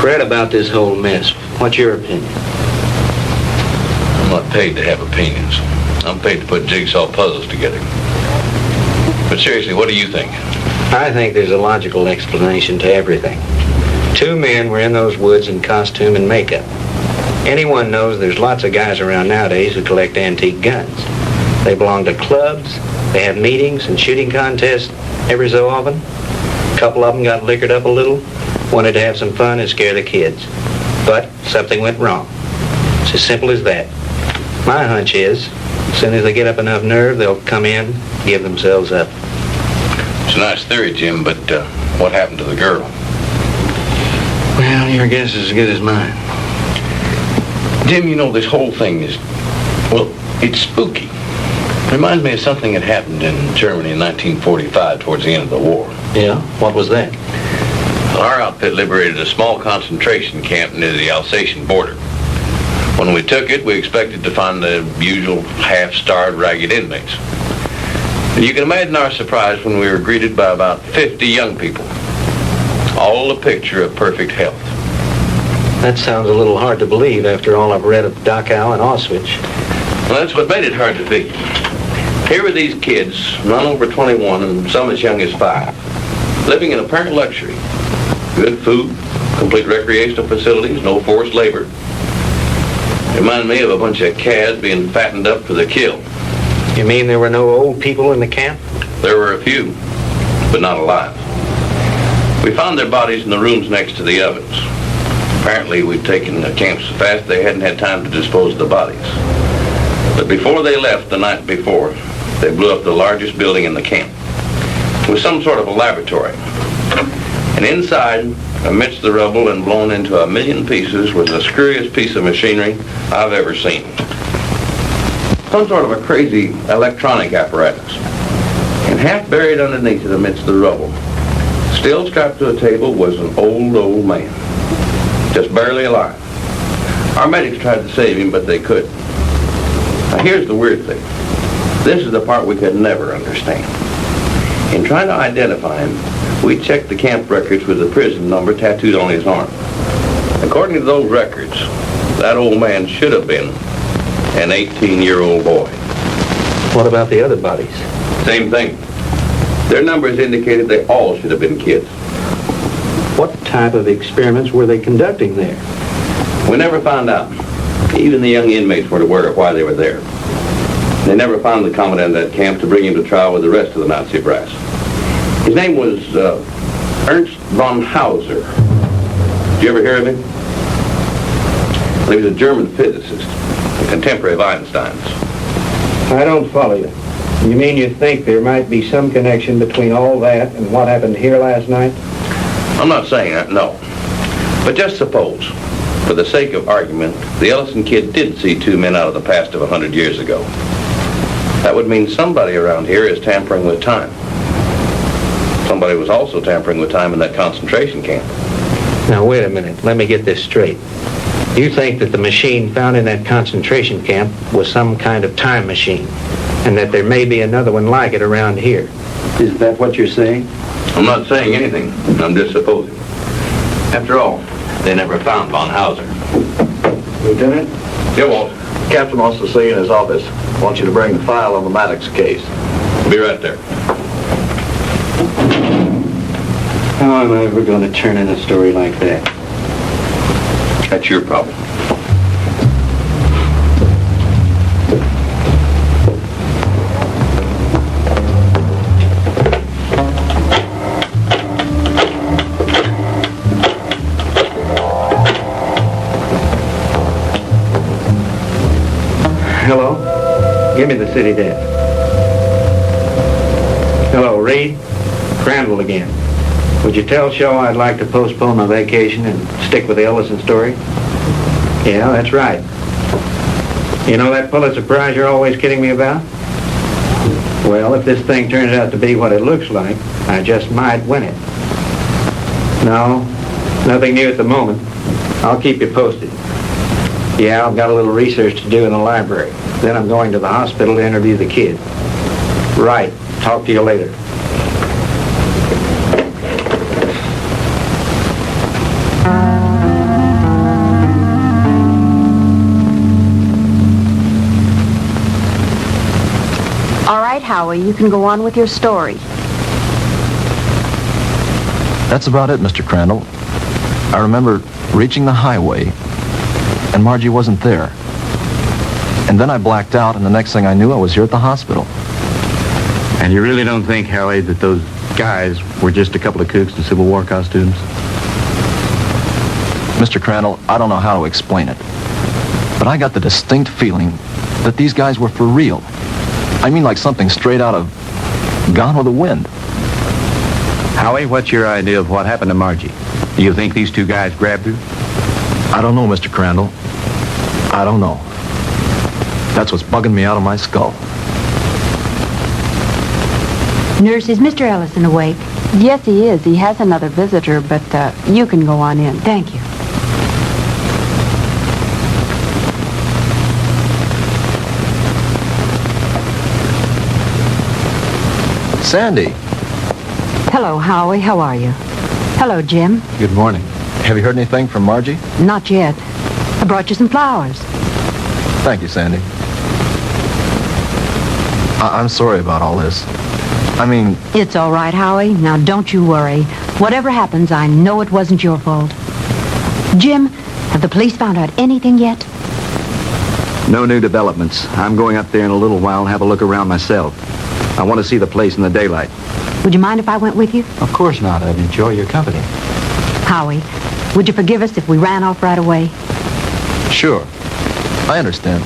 Fred, about this whole mess, what's your opinion? I'm not paid to have opinions. I'm paid to put jigsaw puzzles together. But seriously, what do you think? I think there's a logical explanation to everything. Two men were in those woods in costume and makeup. Anyone knows there's lots of guys around nowadays who collect antique guns. They belong to clubs, they have meetings and shooting contests every so often. A couple of them got liquored up a little, wanted to have some fun and scare the kids. But something went wrong. It's as simple as that. My hunch is, as soon as they get up enough nerve, they'll come in, give themselves up. It's a nice theory, Jim, but what happened to the girl? Well, your guess is as good as mine. Jim, you know, this whole thing is, well, it's spooky. Reminds me of something that happened in Germany in 1945 towards the end of the war. Yeah? What was that? Well, our outfit liberated a small concentration camp near the Alsatian border. When we took it, we expected to find the usual half-starved, ragged inmates. And you can imagine our surprise when we were greeted by about 50 young people, all a picture of perfect health. That sounds a little hard to believe after all I've read of Dachau and Auschwitz. Well, that's what made it hard to figure. Here were these kids, none over 21 and some as young as 5, living in apparent luxury. Good food, complete recreational facilities, no forced labor. Reminded me of a bunch of calves being fattened up for the kill. You mean there were no old people in the camp? There were a few, but not alive. We found their bodies in the rooms next to the ovens. Apparently, we'd taken the camp so fast they hadn't had time to dispose of the bodies. But before they left the night before, they blew up the largest building in the camp. It was some sort of a laboratory. And inside, amidst the rubble and blown into 1,000,000 pieces, was the screwiest piece of machinery I've ever seen. Some sort of a crazy electronic apparatus. And half buried underneath it amidst the rubble, still strapped to a table, was an old man. Just barely alive. Our medics tried to save him, but they couldn't. Now here's the weird thing. This is the part we could never understand. In trying to identify him, we checked the camp records with the prison number tattooed on his arm. According to those records, that old man should have been an 18-year-old boy. What about the other bodies? Same thing. Their numbers indicated they all should have been kids. What type of experiments were they conducting there? We never found out. Even the young inmates weren't aware of why they were there. They never found the commandant of that camp to bring him to trial with the rest of the Nazi brass. His name was Ernst von Hauser. Did you ever hear of him? Well, he was a German physicist, a contemporary of Einstein's. I don't follow you. You mean you think there might be some connection between all that and what happened here last night? I'm not saying that, no. But just suppose, for the sake of argument, the Ellison kid did see two men out of the past of 100 years ago. That would mean somebody around here is tampering with time. Somebody was also tampering with time in that concentration camp. Now, wait a minute. Let me get this straight. You think that the machine found in that concentration camp was some kind of time machine, and that there may be another one like it around here. Is that what you're saying? I'm not saying anything. I'm just supposing. After all, they never found von Hauser. Lieutenant? Yeah, Walt. Captain wants to see you in his office. Wants you to bring the file on the Maddox case. Be right there. How am I ever going to turn in a story like that? That's your problem. Hello? Give me the city desk. Hello, Reed? Crandall again. Would you tell Shaw I'd like to postpone my vacation and stick with the Ellison story? Yeah, that's right. You know that Pulitzer Prize you're always kidding me about? Well, if this thing turns out to be what it looks like, I just might win it. No, nothing new at the moment. I'll keep you posted. Yeah, I've got a little research to do in the library. Then I'm going to the hospital to interview the kid. Right. Talk to you later. All right, Howie, you can go on with your story. That's about it, Mr. Crandall. I remember reaching the highway, and Margie wasn't there. And then I blacked out, and the next thing I knew, I was here at the hospital. And you really don't think, Howie, that those guys were just a couple of kooks in Civil War costumes? Mr. Crandall, I don't know how to explain it, but I got the distinct feeling that these guys were for real. I mean, like something straight out of Gone with the Wind. Howie, what's your idea of what happened to Margie? Do you think these two guys grabbed her? I don't know, Mr. Crandall. I don't know. That's what's bugging me out of my skull. Nurse, is Mr. Ellison awake? Yes, he is. He has another visitor, but you can go on in. Thank you. Sandy. Hello, Howie. How are you? Hello, Jim. Good morning. Have you heard anything from Margie? Not yet. I brought you some flowers. Thank you, Sandy. I'm sorry about all this. I mean... It's all right, Howie. Now, don't you worry. Whatever happens, I know it wasn't your fault. Jim, have the police found out anything yet? No new developments. I'm going up there in a little while and have a look around myself. I want to see the place in the daylight. Would you mind if I went with you? Of course not. I'd enjoy your company. Howie, would you forgive us if we ran off right away? Sure. I understand.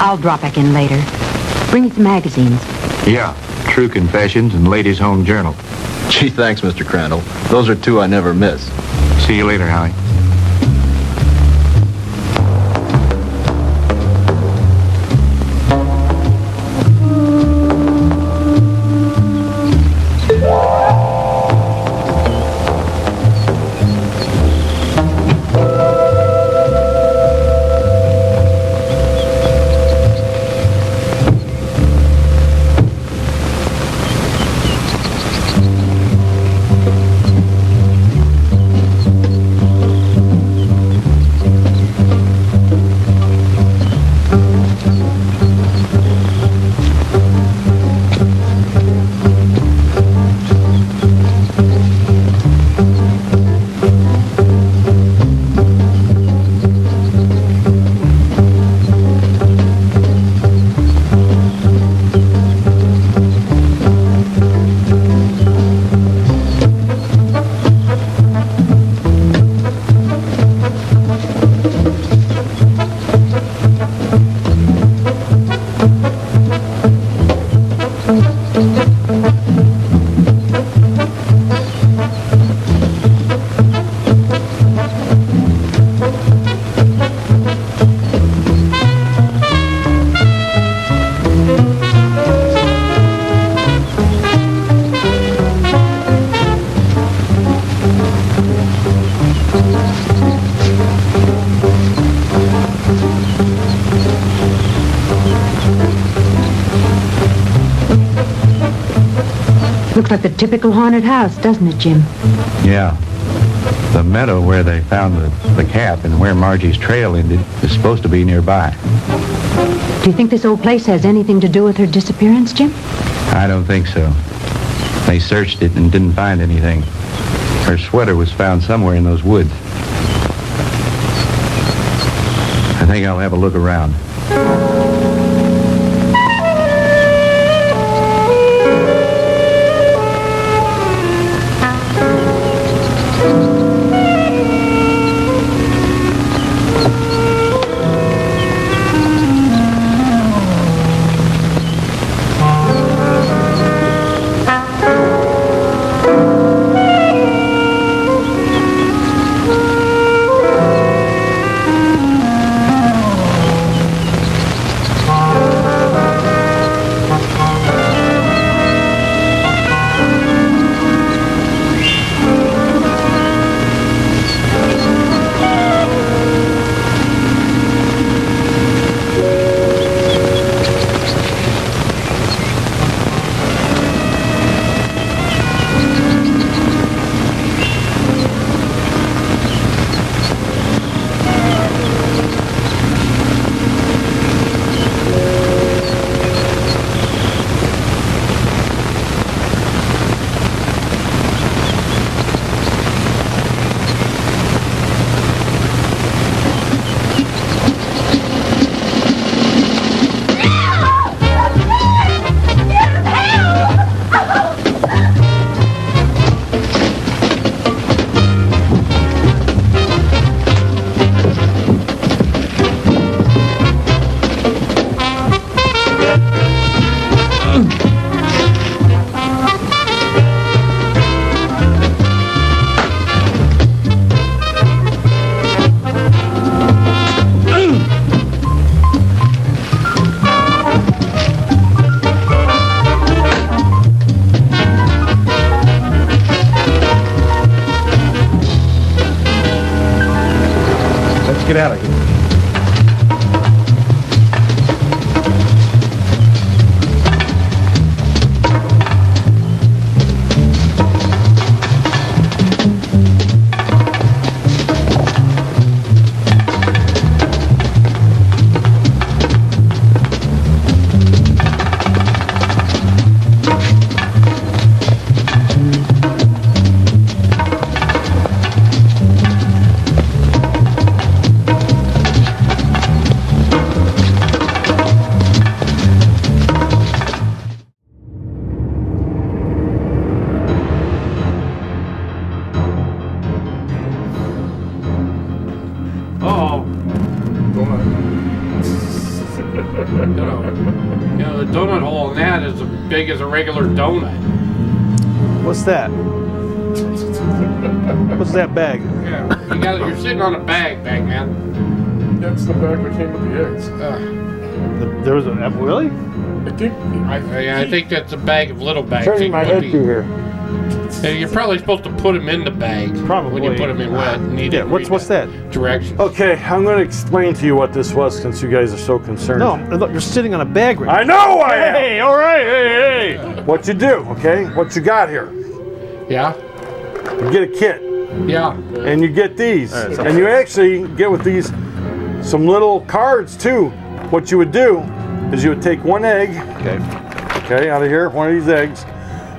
I'll drop back in later. Bring me some magazines. Yeah. True Confessions and Ladies' Home Journal. Gee, thanks, Mr. Crandall. Those are two I never miss. See you later, Howie. Looks like the typical haunted house, doesn't it, Jim? Yeah. The meadow where they found the cap and where Margie's trail ended is supposed to be nearby. Do you think this old place has anything to do with her disappearance, Jim? I don't think so. They searched it and didn't find anything. Her sweater was found somewhere in those woods. I think I'll have a look around. Get out of here. big as a regular donut. What's that? What's that bag? Yeah, you're sitting on a bag, man. That's the bag that came with the eggs. There was a really? I I think that's a bag of little bags. Turning my head through here. And you're probably supposed to put them in the bag. Probably. When you put them in wet. Yeah, what's that? Directions. Okay, I'm going to explain to you what this was since you guys are so concerned. No, look, you're sitting on a bag right I know I am! Hey, all right, hey. What you do, okay? What you got here? Yeah? You get a kit. Yeah. And you get these. And you actually get with these some little cards too. What you would do is you would take one egg, okay, out of here, one of these eggs.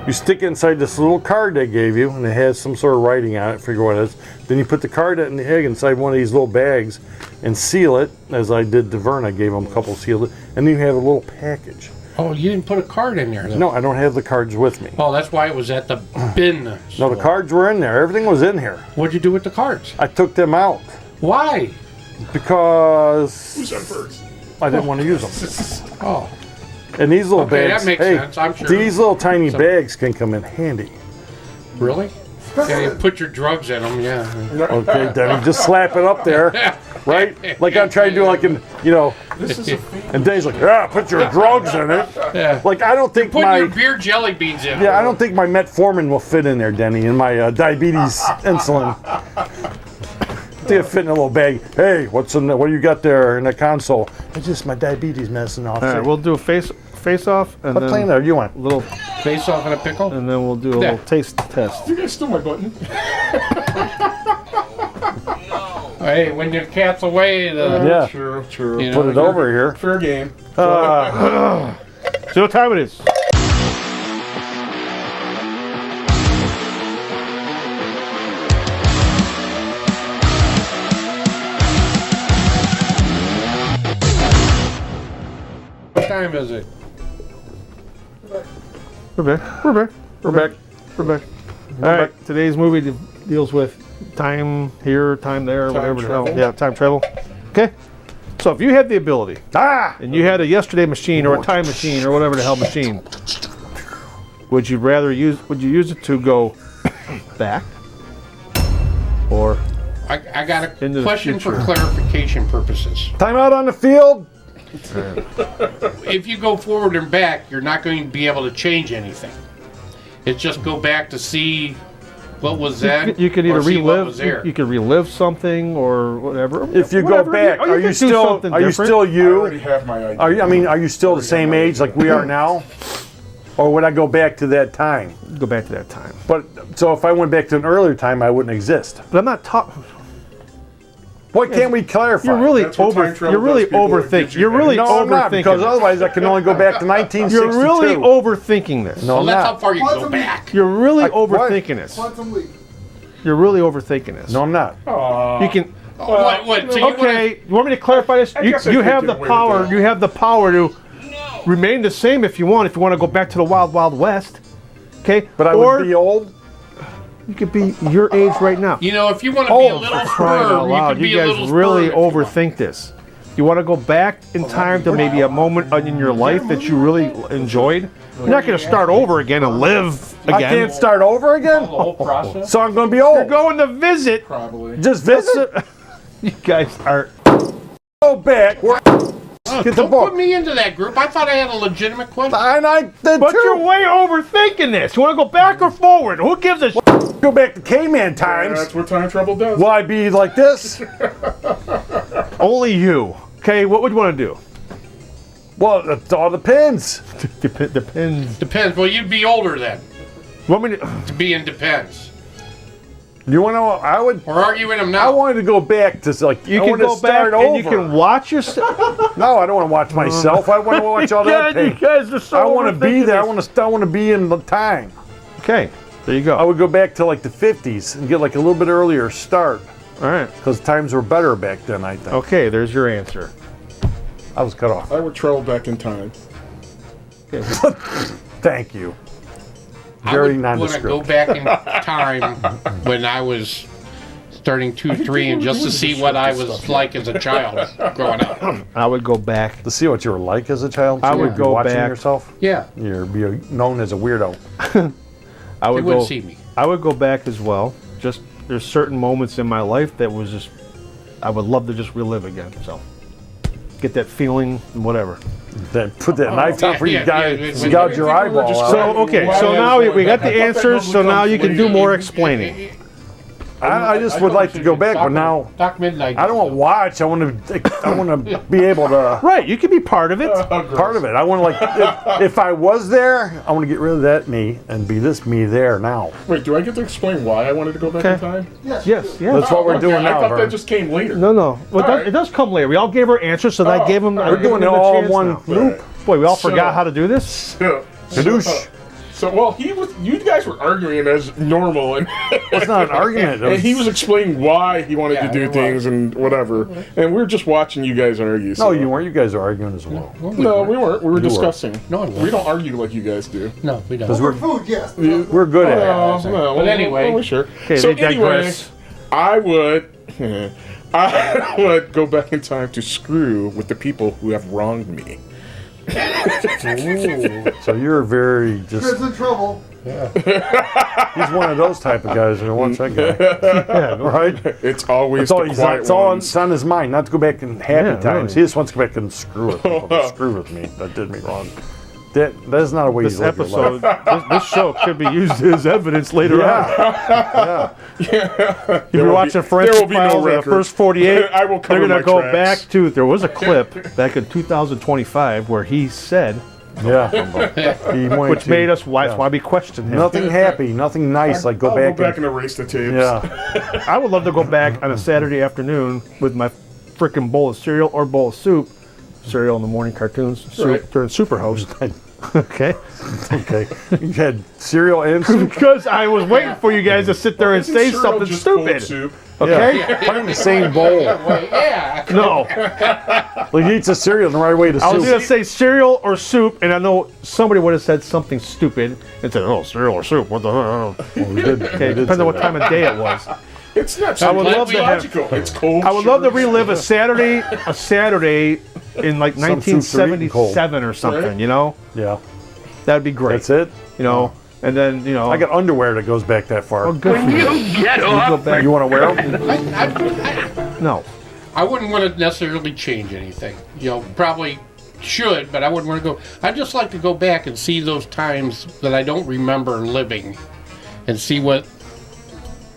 You stick it inside this little card they gave you, and it has some sort of writing on it, figure what it is. Then you put the card and the egg inside one of these little bags and seal it, as I did to Vern. I gave him a couple sealed it. And then you have a little package. Oh, you didn't put a card in there, though. No, I don't have the cards with me. Oh, that's why it was at the bin. No, the cards were in there. Everything was in here. What'd you do with the cards? I took them out. Why? Because Who's that first? I didn't want to use them. Oh. And these little Okay, bags, that makes hey, sense, I'm sure. these little tiny bags can come in handy. Really? Yeah, you put your drugs in them, yeah. Okay, Denny, just slap it up there, right? Like I'm trying to do, like in, you know. And Denny's like, yeah, put your drugs in it. Yeah. Like I don't think Put my your beer jelly beans in. yeah, I don't think my metformin will fit in there, Denny, and my diabetes insulin. They fit in a little bag. Hey, what's in the, what do you got there in the console? It's just my diabetes medicine off. All right, we'll do a face off and What then plane there you want? little Face off in a pickle? and then we'll do a little taste test. You guys stole my button. Hey, when your cat's away, the Yeah. True. you know, Put it over here. Fair game. See what time it is. What time is it? We're back. We're back. We're back. We're back. All right. Today's movie deals with time here, time there, whatever the hell. Yeah, time travel. Okay. So if you had the ability, and you had a yesterday machine or a time machine or whatever the hell machine, would you use it to go back, or I got a into the question for future? clarification purposes. Time out on the field. If you go forward and back, you're not going to be able to change anything. It's just go back to see what was then. You could either or see what relive. was there. You could relive something or whatever. If you Whatever. go back, Or are you could do still something are you different. still I you? already have my idea. Are you, I mean, are you still the same age like we are now? Or would I go back to that time? Go back to that time. But so if I went back to an earlier time, I wouldn't exist. But I'm not talking. Why can't we clarify? You're really That's what time travel You're really does, people. It overthinking. gives you You're really no, I'm not, because overthinking. otherwise I can only go back to 1962. You're really overthinking this. No, well, I'm that's how not. far you can go Quantum back. You're really Like what? overthinking this. Quantum leap. You're really overthinking this. No, I'm not. You can. What? So you Okay, you want me to clarify this? You, guess I you could have get the away with power. that. You have the power to remain the same if you want. If you want to go back to the Wild Wild West, okay. But I or would be old. you could be your age right now. You know, if you want to be a little Crying out firm, you loud! can be You a guys little really firm if you want. overthink this. You want to go back in time to maybe a moment in your life that you really enjoyed. You're not going to start over again and live again. I can't start over again. The whole process. So I'm going to be old. You're going to visit. Probably. Just visit. You guys are. Go back. Get the Don't book. put me into that group. I thought I had a legitimate question. And I did But too. you're way overthinking this. You want to go back or forward? Who gives a Go back to caveman times. That's what time travel does. Will I be like this? Only you. Okay, what would you want to do? Well, it all depends. Depends. Depends. Well, you'd be older then. Want me to? To be in depends. You want to know? I would. Or are you in them I now? wanted to go back to like. You I can wanted to go back start and over. you can watch yourself. No, I don't want to watch myself. I want to watch all that. You guys are so I want to be overthinking there. I this. want to. I want to be in the time. Okay, there you I go. would go back to like the 50s and get like a little bit earlier start All right. because times were better back then. I think. Okay, there's your answer. I was cut off. I would travel back in time. Thank you. I Very would want to nondescript. go back in time when I was starting 2, 3, and just to see what I was like as a child growing up. I would go back. To see what you were like as a child? I So would you'd be go watching back. yourself? Yeah. You'd be known as a weirdo. I would They wouldn't go. see me. I would go back as well. Just there's certain moments in my life that was just I would love to just relive again. So get that feeling, whatever. Then put that knife down for you yeah, guys. yeah, Gouge your eyeball out. So okay, so now we got the answers. So now you can do more explaining. I just would like to go back, but now Doc Midnight. I don't want to watch. I want to be able to. Right, you can be part of it. Part of it. I want to if I was there, I want to get rid of that me and be this me there now. Wait, do I get to explain why I wanted to go back in time? Yes. That's what we're doing now. I thought Vern. that just came later. No. Well, All right. it does come later. We all gave our answers, so I gave them. We're doing it all in one loop. Boy, we all So- forgot how to do this. Kadoosh. Well, you guys were arguing as normal, and It's not an argument. and he was explaining why he wanted to do things and whatever, and we were just watching you guys argue. No, So. you weren't. You guys are arguing as well. No, we weren't. We were You were. discussing. No, I wasn't. we don't argue like you guys do. No, we don't. Because For food, yes. we're good at it. No, But anyway. well, sure. Okay, So they anyway, digress. I would go back in time to screw with the people who have wronged me. So you're very Chris just. in trouble. He's one of those type of guys. And watch that guy. Yeah, right. It's always It's all, the quiet it's all ones. it's on his mind, not to go back in happy Yeah, times. really. He just wants to go back and screw with people. Screw with me. That did me wrong. That's not a way This you live your episode, life. this show could be used as evidence later on. Yeah. If you're watching there Forensic will be no Files, the record. first 48, I will cover they're going my to go tracks. back to, there was a clip back in 2025 where he said, Yeah. He wanted which to- made us, why yeah. we questioned him. Nothing happy, nothing nice. Like go I'll back. go back and, and erase the tapes. yeah. I would love to go back on a Saturday afternoon with my freaking bowl of cereal or bowl of soup. Cereal in the morning cartoons, soup Right. during Superhost. Okay. Okay. You had cereal and soup. Because I was waiting for you guys to sit there and say Cereal something just pulled stupid. soup. Okay? Yeah. Put it in the same bowl. Yeah. No. Like he eats a cereal the right way to I was going soup. to say cereal or soup, and I know somebody would have said something stupid and said, oh, cereal or soup. What the hell? Well, we did Depends on what time of day it was. It's not. I would love to have- logical. It's cold. I would love to sugar. relive a Saturday in like Some soups are eaten cold. 1977 or something, Right. you know? Yeah. That'd be great. That's it. You know, and then, you know. I got underwear that goes back that far. oh, good for you. Get Go back. You want to wear them? No. I wouldn't want to necessarily change anything. You know, probably should, but I wouldn't want to go. I'd just like to go back and see those times that I don't remember living, and see what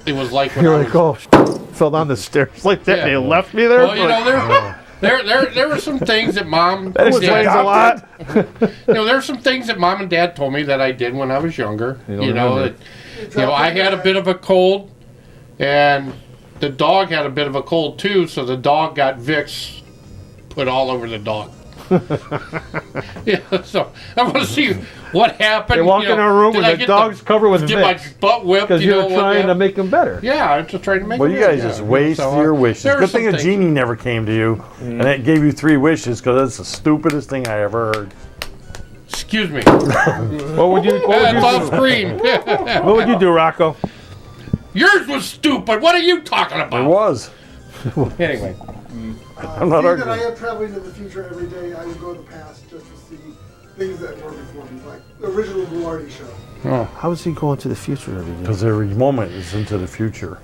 it was like when You're I like, was. oh, fell down the stairs like that and Yeah. they left me there? Well, you know, there were some things that mom. that explains a lot. You know, there were some things that mom and dad told me that I did when I was younger. You don't You know remember. that. I had a bit of a cold, and the dog had a bit of a cold too. So the dog got Vicks put all over the dog. Yeah, so I want to see what happened. They walk you know, in a room did with I the get dog's covered with Did my Vicks. butt whipped? Because you were what trying to happened? make them better. Yeah, I'm just trying to make. Well, it you guys better, just yeah. waste So, your wishes. there were Good some thing a things. genie never came to you, and it gave you 3 wishes because that's the stupidest thing I ever heard. Excuse me. What would you That's off do? screen. What would you do, Rocco? Yours was stupid. What are you talking It about? was. Anyway. I'm not Being that I arguing. am traveling to the future every day, I would go to the past just to see things that were before me, like the original Boulardi show. How is he going to the future every day? Because every moment is into the future.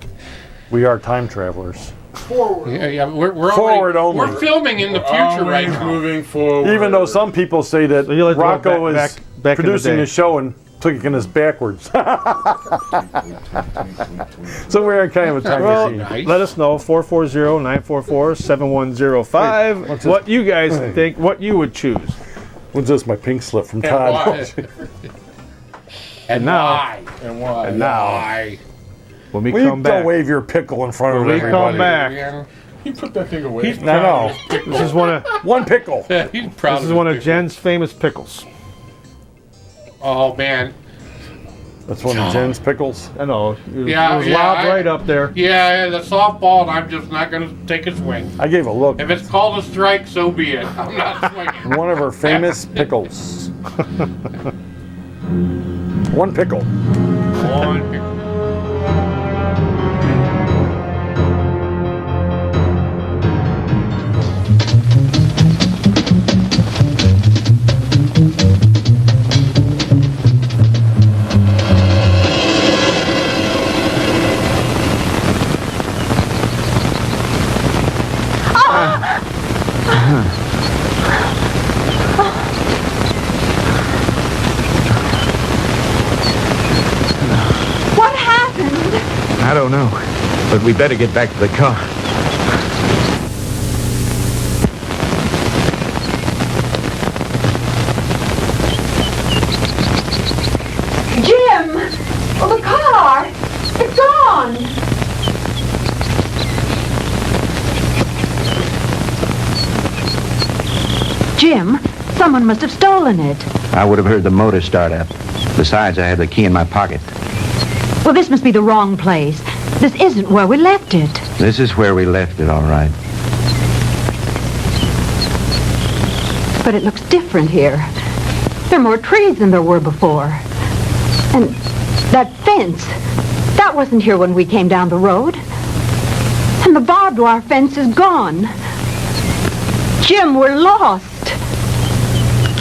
We are time travelers. Forward. Yeah, we're Forward already, only. We're filming in the future right now. Moving forward. Even though some people say that So you like to go Rocco back- is back in the producing day. a show and taking us backwards. So we're in kind of a time Well, machine. let us know, 440-944-7105, What's what you guys think, what you would choose. What's this? My pink slip from And Todd. why? And now- why? And why? And now, Why? when we Well, you come don't back, wave your pickle in front when of we everybody. come back, You put that thing away. I know. this is one of One pickle. He's proud this of is one his of picture. Jen's famous pickles. Oh man. That's one of Jen's pickles. I know, it Yeah, was yeah, lobbed I- right up there. Yeah, the softball, and I'm just not going to take a swing. I gave a look. If it's called a strike, so be it. I'm not swinging. One of her famous pickles. One pickle. One pick. don't know. But we better get back to the car. Jim! Oh, the car! It's gone! Jim, someone must have stolen it. I would have heard the motor start up. Besides, I had the key in my pocket. Well, this must be the wrong place. This isn't where we left it. This is where we left it, all right. But it looks different here. There are more trees than there were before. And that fence, that wasn't here when we came down the road. And the barbed wire fence is gone. Jim, we're lost.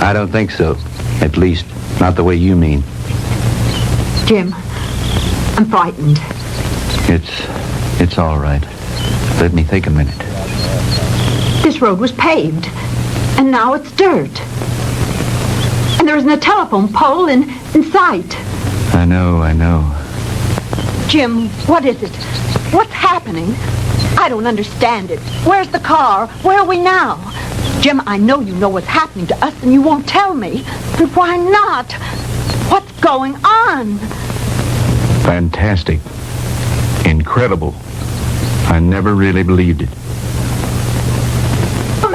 I don't think so. At least, not the way you mean. Jim, I'm frightened. It's all right. Let me think a minute. This road was paved, and now it's dirt. And there isn't a telephone pole in sight. I know. Jim, what is it? What's happening? I don't understand it. Where's the car? Where are we now? Jim, I know you know what's happening to us and you won't tell me. And why not? What's going on? Fantastic. Incredible. I never really believed it. Tell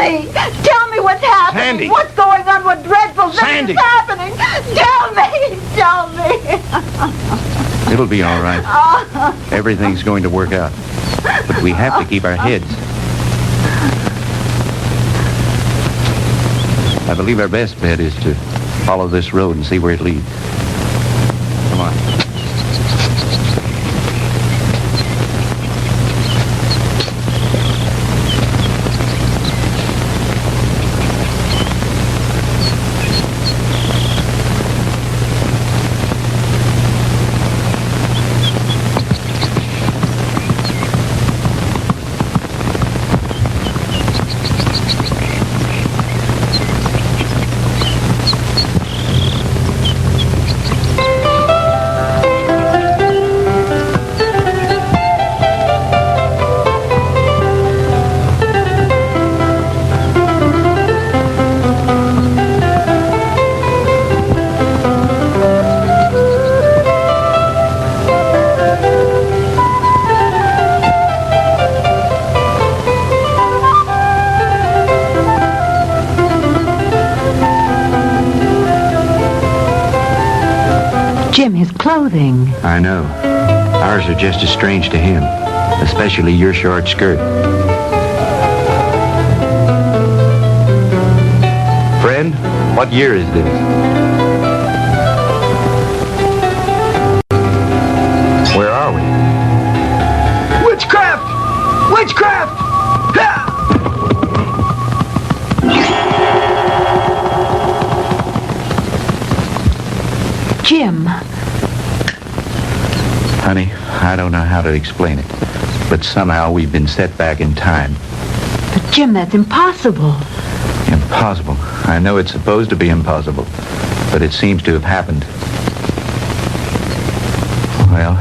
me what's happening. Sandy. What's going on? What dreadful thing Sandy. is happening? Tell me. It'll be all right. Everything's going to work out. But we have to keep our heads. I believe our best bet is to follow this road and see where it leads. Come on. Jim, his clothing. I know. Ours are just as strange to him, especially your short skirt. Friend, what year is this? Where are we? Witchcraft! Witchcraft! Ha! Jim. Honey, I don't know how to explain it, but somehow we've been set back in time. But Jim, that's impossible. Impossible. I know it's supposed to be impossible, but it seems to have happened. Well,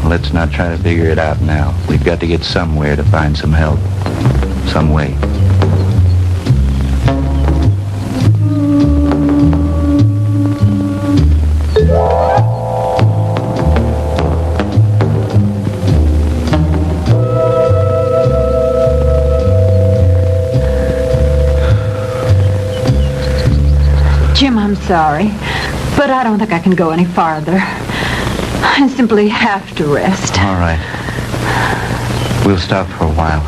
let's not try to figure it out now. We've got to get somewhere to find some help. Some way. Jim, I'm sorry, but I don't think I can go any farther. I simply have to rest. All right. We'll stop for a while.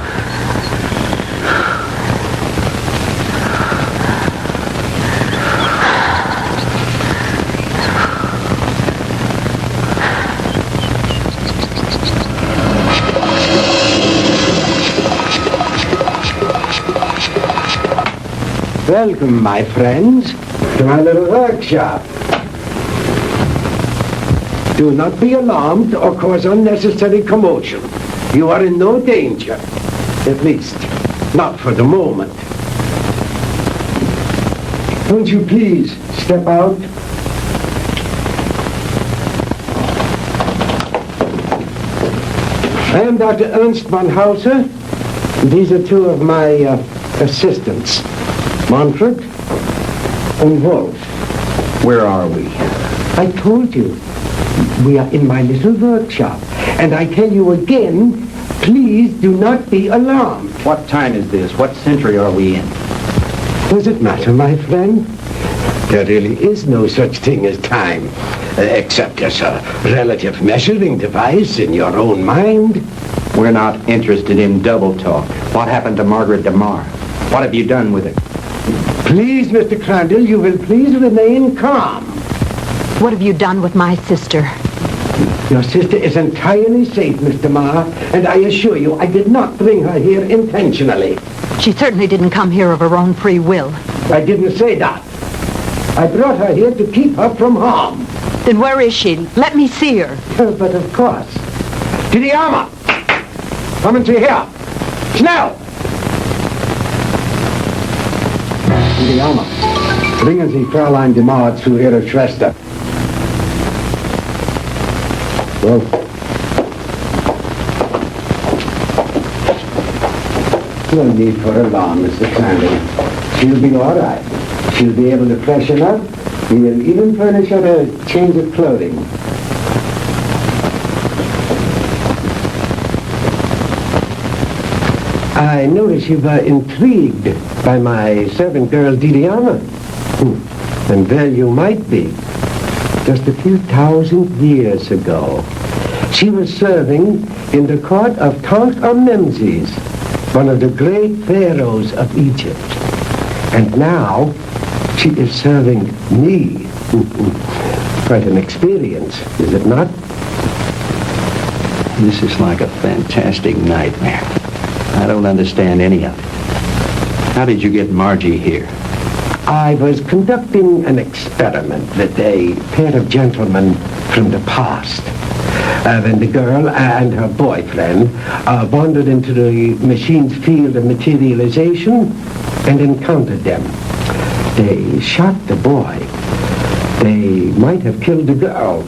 Welcome, my friends, to my little workshop. Do not be alarmed or cause unnecessary commotion. You are in no danger. At least, not for the moment. Won't you please step out? I am Dr. Ernst von Hauser. These are two of my assistants, Manfred and Wolf. Where are we? I told you, we are in my little workshop. And I tell you again, please do not be alarmed. What time is this? What century are we in? Does it matter, my friend? There really is no such thing as time, except as a relative measuring device in your own mind. We're not interested in double talk. What happened to Margaret DeMar? What have you done with it? Please, Mr. Crandall, you will please remain calm. What have you done with my sister? Your sister is entirely safe, Mr. Marr, and I assure you I did not bring her here intentionally. She certainly didn't come here of her own free will. I didn't say that. I brought her here to keep her from harm. Then where is she? Let me see her. But of course. To the armor! Kommen Sie her! Schnell! To the armor. Bringen Sie Fräulein DeMar zu ihrer Schwester. Well, no need for alarm, Mr. Crandall. She'll be all right. She'll be able to freshen up. We will even furnish her a change of clothing. I notice you were intrigued by my servant girl, Diliana. And there you might be. Just a few thousand years ago, she was serving in the court of Tutankhamun, one of the great pharaohs of Egypt. And now, she is serving me. Quite an experience, is it not? This is like a fantastic nightmare. I don't understand any of it. How did you get Margie here? I was conducting an experiment with a pair of gentlemen from the past. When the girl and her boyfriend wandered into the machine's field of materialization and encountered them. They shot the boy. They might have killed the girl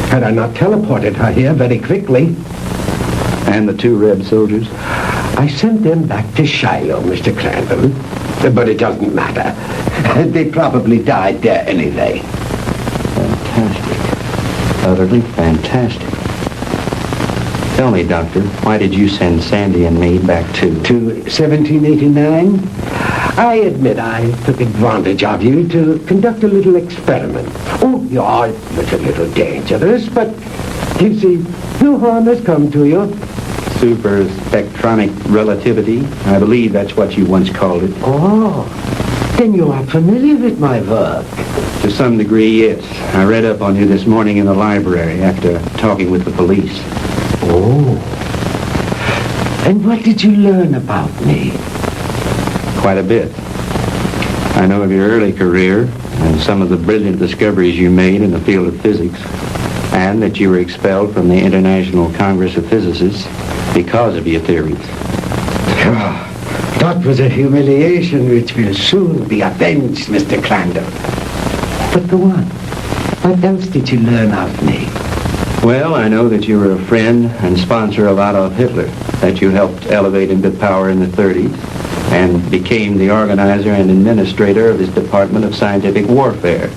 had I not teleported her here very quickly. And the two Red soldiers? I sent them back to Shiloh, Mr. Crandall. But it doesn't matter. They probably died there anyway. Fantastic. Utterly fantastic. Tell me, Doctor, why did you send Sandy and me back to 1789? I admit I took advantage of you to conduct a little experiment. Oh, you are a little dangerous, but you see, no harm has come to you. Super spectronic relativity? I believe that's what you once called it. Oh, then you are familiar with my work. To some degree, yes. I read up on you this morning in the library after talking with the police. Oh. And what did you learn about me? Quite a bit. I know of your early career and some of the brilliant discoveries you made in the field of physics, and that you were expelled from the International Congress of Physicists because of your theories. That was a humiliation which will soon be avenged, Mr. Crandall. But go on. What else did you learn of me? Well, I know that you were a friend and sponsor of Adolf Hitler, that you helped elevate him to power in the 30s, and became the organizer and administrator of his Department of Scientific Warfare.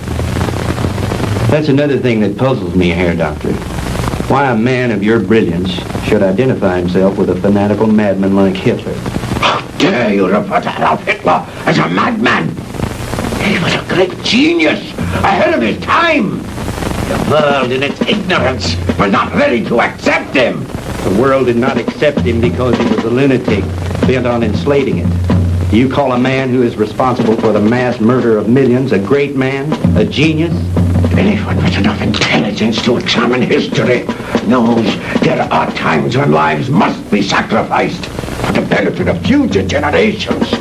That's another thing that puzzles me here, Doctor. Why a man of your brilliance should identify himself with a fanatical madman like Hitler. How dare you refer to Adolf Hitler as a madman? He was a great genius, ahead of his time. The world in its ignorance was not ready to accept him. The world did not accept him because he was a lunatic, bent on enslaving it. You call a man who is responsible for the mass murder of millions a great man, a genius? Anyone with enough intelligence to examine history knows there are times when lives must be sacrificed for the benefit of future generations.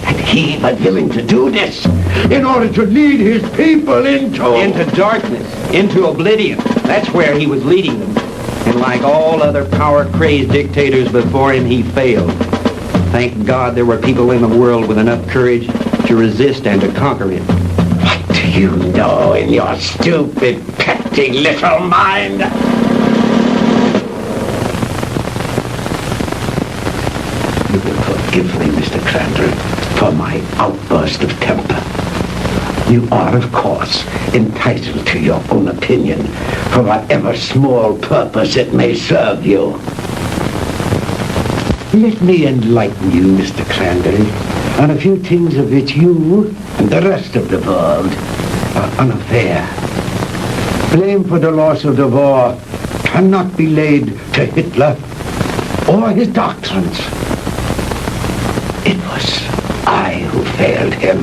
And he was willing to do this in order to lead his people into darkness, into oblivion. That's where he was leading them. And like all other power-crazed dictators before him, he failed. Thank God there were people in the world with enough courage to resist and to conquer him. What do you know in your stupid, petty little mind? You will forgive me, Mr. Crandall, for my outburst of temper. You are, of course, entitled to your own opinion, for whatever small purpose it may serve you. Let me enlighten you, Mr. Crandall, on a few things of which you and the rest of the world are unaware. Blame for the loss of the war cannot be laid to Hitler or his doctrines. It was I who failed him.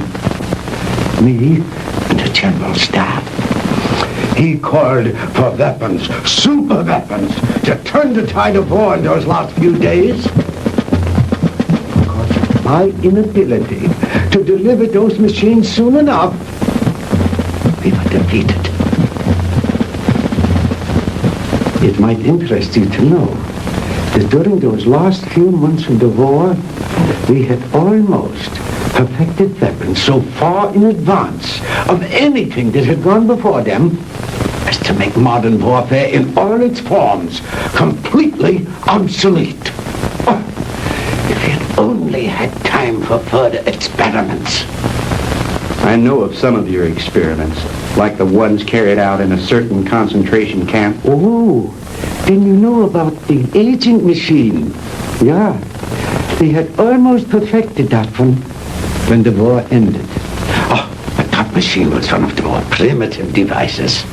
Me and the General Staff. He called for weapons, super weapons, to turn the tide of war in those last few days. Because of my inability to deliver those machines soon enough, we were defeated. It might interest you to know that during those last few months of the war, we had almost perfected weapons so far in advance of anything that had gone before them as to make modern warfare in all its forms completely obsolete. Oh, if we had only had time for further experiments. I know of some of your experiments, like the ones carried out in a certain concentration camp. Oh, then you know about the agent machine. Yeah, they had almost perfected that one when the war ended. Oh, but that machine was one of the more primitive devices,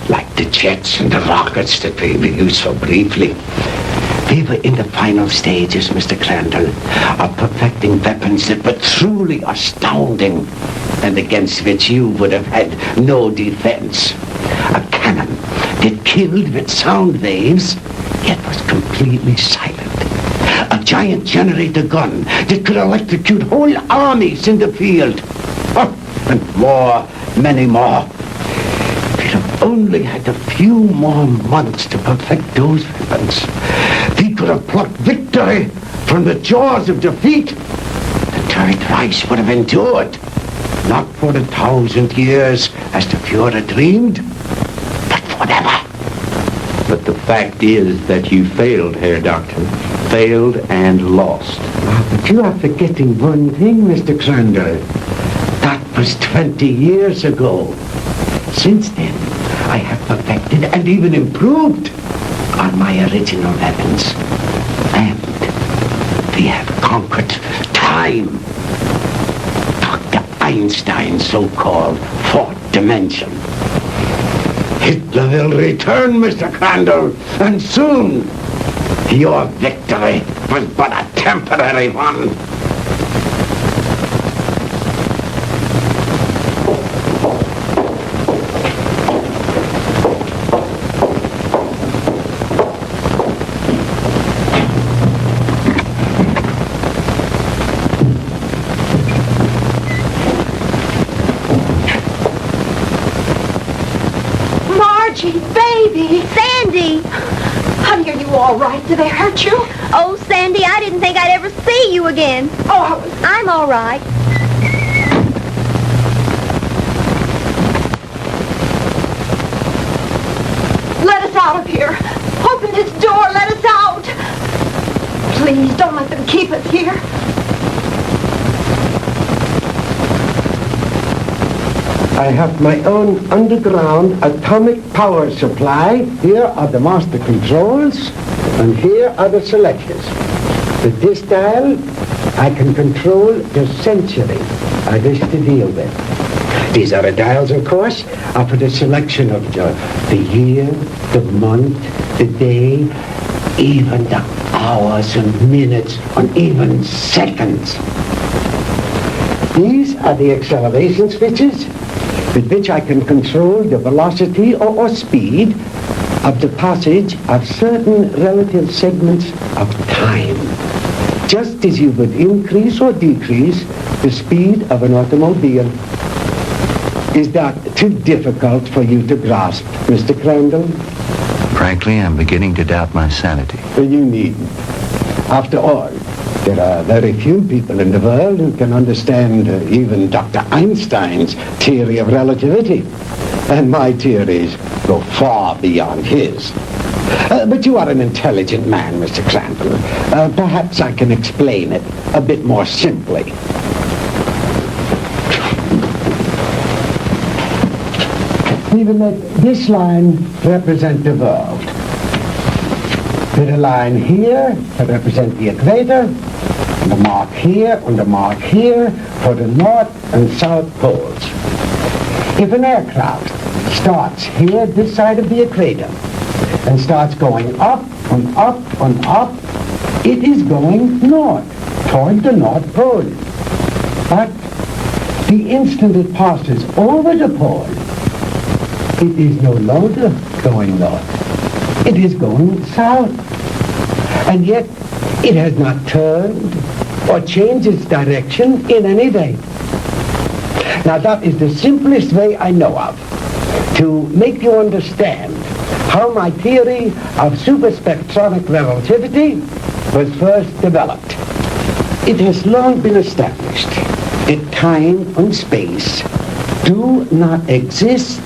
like the jets and the rockets that we used so briefly. We were in the final stages, Mr. Crandall, of perfecting weapons that were truly astounding and against which you would have had no defense. A cannon that killed with sound waves, yet was completely silent. A giant generator gun that could electrocute whole armies in the field. Oh, and more, many more. We'd have only had a few more months to perfect those weapons. We could have plucked victory from the jaws of defeat. The Third Reich would have endured. Not for 1,000 years, as the Fuhrer dreamed, but forever. But the fact is that you failed, Herr Doctor. Failed and lost. But you are forgetting one thing, Mr. Crandall. That was 20 years ago. Since then, I have perfected and even improved on my original weapons. And we have conquered time. Dr. Einstein's so-called fourth dimension. Hitler will return, Mr. Crandall, and soon. Your victory was but a temporary one. Margie, baby! Sandy! Honey, are you all right? Did they hurt you? Oh, Sandy, I didn't think I'd ever see you again. Oh, I'm all right. let us out of here. Open this door. Let us out. Please, don't let them keep us here. I have my own underground atomic power supply. Here are the master controls, and here are the selectors. With this dial, I can control the century I wish to deal with. These other dials, of course, are for the selection of the year, the month, the day, even the hours and minutes, and even seconds. These are the acceleration switches with which I can control the velocity or speed of the passage of certain relative segments of time, just as you would increase or decrease the speed of an automobile. Is that too difficult for you to grasp, Mr. Crandall? Frankly, I'm beginning to doubt my sanity. You needn't. After all, there are very few people in the world who can understand even Dr. Einstein's theory of relativity. And my theories go far beyond his. But you are an intelligent man, Mr. Crandall. Perhaps I can explain it a bit more simply. We will let this line represent the world. With a line here to represent the equator, and a mark here and a mark here for the north and south poles. If an aircraft starts here, this side of the equator, and starts going up and up and up, it is going north, toward the North Pole. But the instant it passes over the pole, it is no longer going north. It is going south. And yet, it has not turned or changed its direction in any way. Now, that is the simplest way I know of to make you understand how my theory of superspectronic relativity was first developed. It has long been established that time and space do not exist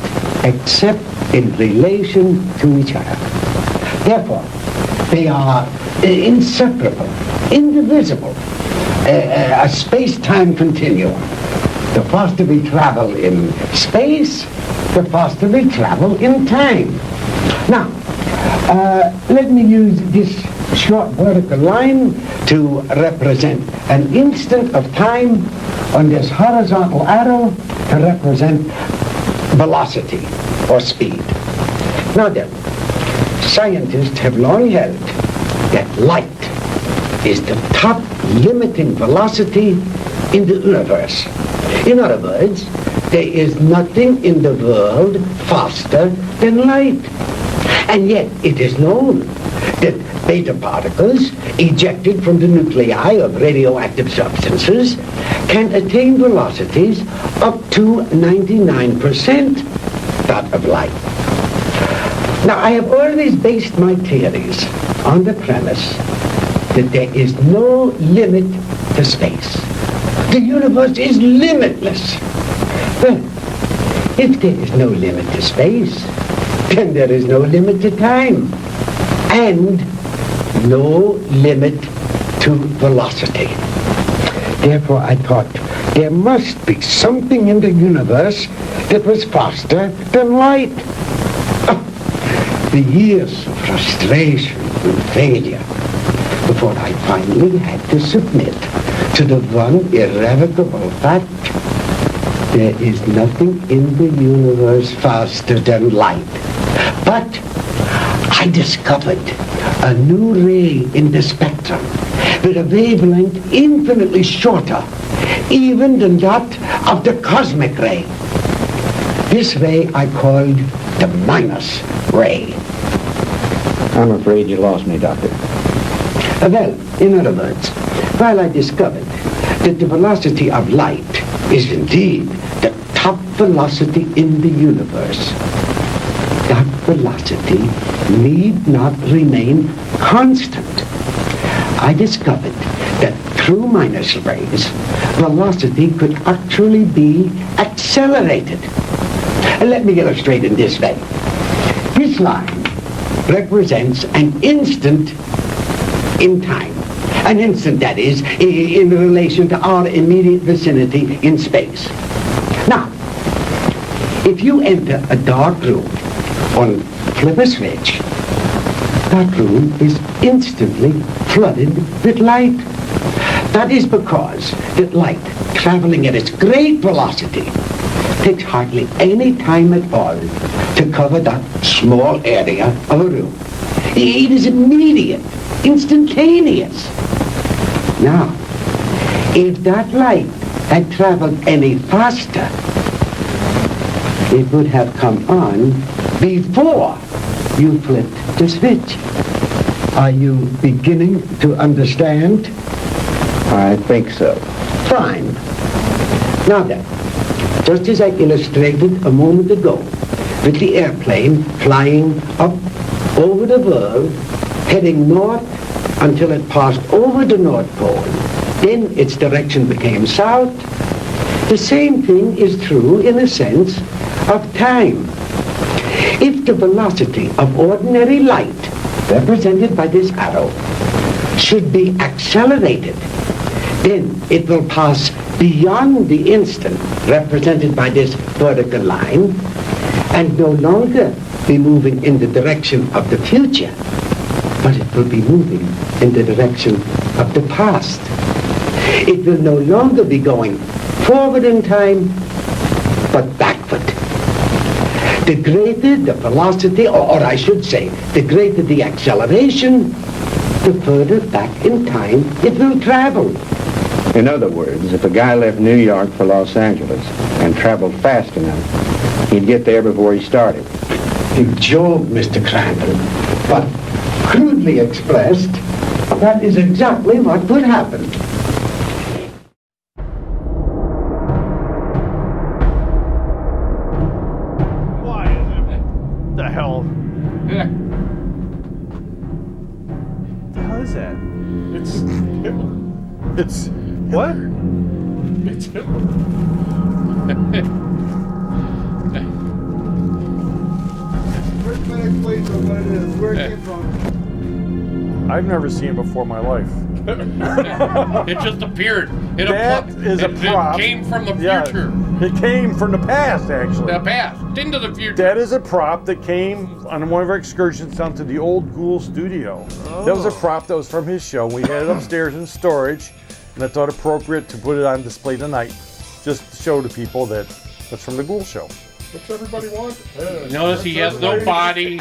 except in relation to each other. Therefore, they are inseparable, indivisible, a space-time continuum. The faster we travel in space, the faster we travel in time. Now, let me use this short vertical line to represent an instant of time, and this horizontal arrow to represent velocity or speed. Now then, scientists have long held that light is the top limiting velocity in the universe. In other words, there is nothing in the world faster than light. And yet it is known that beta particles ejected from the nuclei of radioactive substances can attain velocities up to 99% that of light. Now, I have always based my theories on the premise that there is no limit to space. The universe is limitless. Well, if there is no limit to space, then there is no limit to time, and no limit to velocity. Therefore, I thought there must be something in the universe that was faster than light. The years of frustration and failure before I finally had to submit to the one irrevocable fact: there is nothing in the universe faster than light. But I discovered a new ray in the spectrum with a wavelength infinitely shorter even than that of the cosmic ray. This ray I called the minus ray. I'm afraid you lost me, Doctor. Well, in other words, while I discovered that the velocity of light is indeed the top velocity in the universe, that velocity need not remain constant. I discovered that through minus rays, velocity could actually be accelerated. Let me illustrate in this way. This line represents an instant in time. An instant, that is, in relation to our immediate vicinity in space. Now, if you enter a dark room and flip a switch, that room is instantly flooded with light. That is because that light, traveling at its great velocity, takes hardly any time at all to cover that small area of a room. It is immediate, instantaneous. Now, if that light had traveled any faster, it would have come on before you flipped the switch. Are you beginning to understand? I think so. Fine. Now then, just as I illustrated a moment ago, with the airplane flying up over the world, heading north until it passed over the North Pole, then its direction became south. The same thing is true in a sense of time. If the velocity of ordinary light, represented by this arrow, should be accelerated, then it will pass beyond the instant, represented by this vertical line, and no longer be moving in the direction of the future, but it will be moving in the direction of the past. It will no longer be going forward in time, but backward. The greater the velocity, or I should say, the greater the acceleration, the further back in time it will travel. In other words, if a guy left New York for Los Angeles and traveled fast enough, he'd get there before he started. Big joke, Mr. Crandall. But crudely expressed, that is exactly what would happen. Why is it? The hell? Yeah. The hell is that? It's what? It's Hitler. Rick Van explains what it is, where it came from. I've never seen it before in my life. It just appeared. That is a prop. It came from the Yeah, future. it came from the past, actually. The past. Into the future. That is a prop that came on one of our excursions down to the old Ghoul studio. That was a prop that was from his show. We had it upstairs in storage, and I thought appropriate to put it on display tonight, just to show to people that that's from the Ghoul show. What's everybody want? Notice he has no body.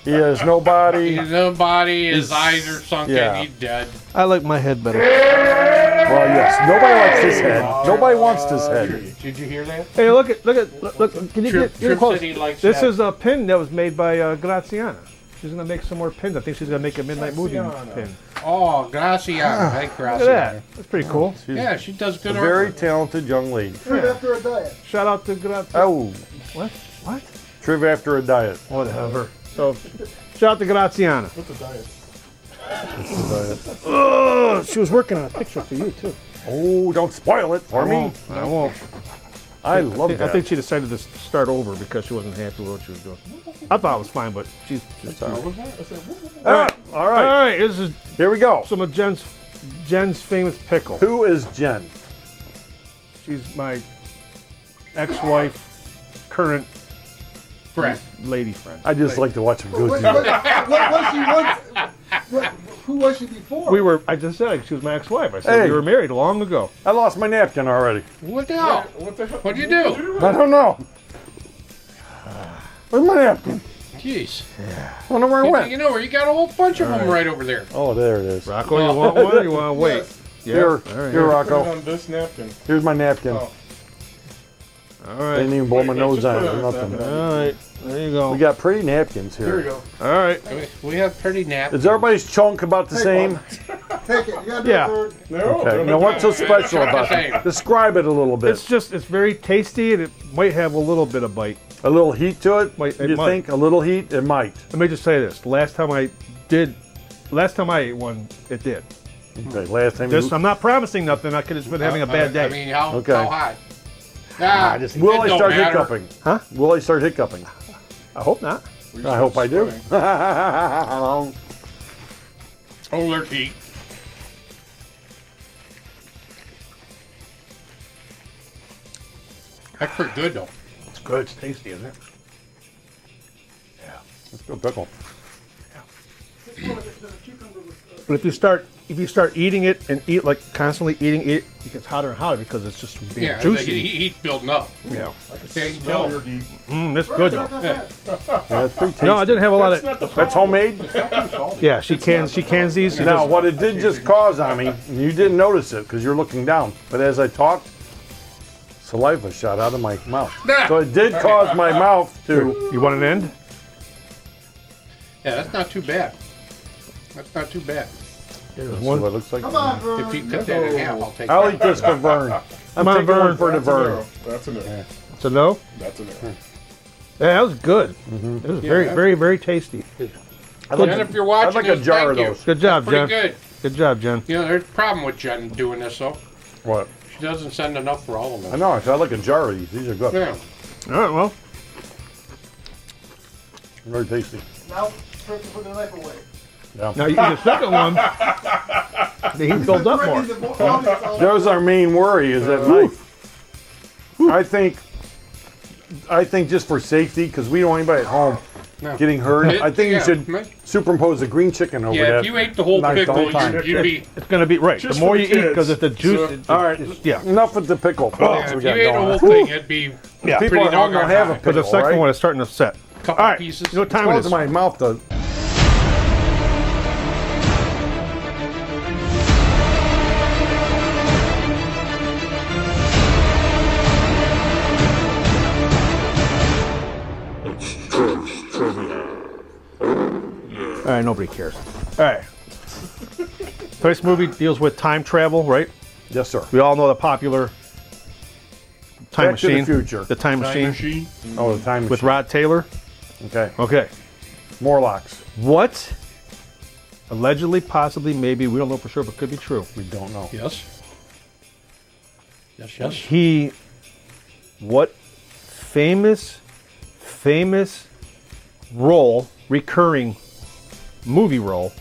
He has no body. He has no body. His eyes are sunken. Yeah. He's dead. I like my head better. Well, yes. Nobody likes his head. Nobody wants this head. Did you hear that? Hey, look! Can you get Trip close? said he likes This that. is a pin that was made by Graziana. She's gonna make some more pins. I think she's gonna make a Midnight Movie pin. Oh, Graciana. Hey, Look Graciana. at that. That's pretty cool. Yeah, she does good A art. very talented young lady. Right after a diet. Shout out to Graziana. Oh, What? What? Triv after a diet. Whatever. So, shout out to Graziana. What's a diet? Oh, she was working on a picture for you too. Oh, don't spoil it for me. I won't. I love I that. think she decided to start over because she wasn't happy with what she was doing. I thought it was fine, but she's just. all All right. right. This is Here we go. some of Jen's famous pickle. Who is Jen? She's my ex-wife, current Friend. lady friend. I just like to watch him go What through it. was she once? Who was she before? I just said she was my ex-wife. I said Hey. we were married long ago. I lost my napkin already. What the hell? What the hell? What'd you do? I don't know. Where's my napkin? Jeez. I wonder where it went. You know where you got a whole bunch of them right over there. Oh, there it is. Rocco, you want one or you want to wait? Yes. Yeah. Here, All right, here, Put it Rocco. on this napkin. Here's my napkin. Oh. All They right. didn't even blow my Wait, nose just on put it it or on nothing. that. All right. There you go. We got pretty napkins Here we here. go. All right. We have pretty napkins. Is everybody's chunk about the Take same? one. Take it. You gotta do Yeah. a third. No. Okay. Now, what's so special about it? Describe it a little bit. It's very tasty and it might have a little bit of bite. A little heat to it? It You might. think? A little heat? It might. Let me just say this. Last time I ate one, it did. Okay, last time I'm not promising nothing. I could have been having a bad day. I mean, how Okay. high? Ah, Will I it don't start matter. hiccuping? Huh? Will I start hiccuping? I hope not. I hope I do. Oh, there's heat. That's pretty good, though. It's good. It's tasty, isn't it? Let's go pickle. But if you start eating it and constantly eating it, it gets hotter and hotter because it's just being Yeah, juicy. the heat's building up. Yeah. Okay, you tell. That's good though. Yeah. Yeah, it's pretty tasty. No, I didn't have a lot of. That's homemade? Yeah, she cans these. She Now, just- what it did just cause on me, and you didn't notice it because you're looking down, but as I talked, saliva shot out of my mouth. So it did cause my mouth to... You want an end? Yeah, that's not too bad. That's not too bad. That's what it looks like. Come on, Vern. If you cut that in half, I'll take I'll that. eat this for Vern. I'm Come on, taking one Vern. for the Vern. That's a no. It's a no? That's a no. Yeah, that was good. It was very, very, very tasty. I'd like And a- if you're watching I'd like a this, jar of thank you. those. Good job, Pretty Jen. good. Good job, Jen. You know, there's a problem with Jen doing this, though. What? She doesn't send enough for all of I them. know, I'd like a jar of these. These are good. Yeah. All right, well, Very tasty. Now, first to put the knife away. Yeah. Now you get the second one. The heat builds up more. That was our main worry, is that knife. I think just for safety, because we don't want anybody at home getting hurt, I think you should superimpose a green chicken over that. Yeah, if you ate the whole knife pickle, time. you'd be... It's going to be right. Just The more for you the eat, because kids. it's the juice. All right, enough with the pickle. Yeah, if you ate the whole thing, it'd be Yeah. People pretty at home don't doggone have a high. pickle, But the second right? one is starting to set. Couple All right. pieces. You know what time it Close is? my mouth does. All right, nobody cares. All right. So this movie deals with time travel, right? Yes, sir. We all know the popular time Back to the machine. Future. The time machine. Oh, the time With machine. Rod Taylor. Okay. Okay. Morlocks. What? Allegedly, possibly, maybe, we don't know for sure, but could be true. We don't know. Yes. Yes. What famous role, recurring movie role,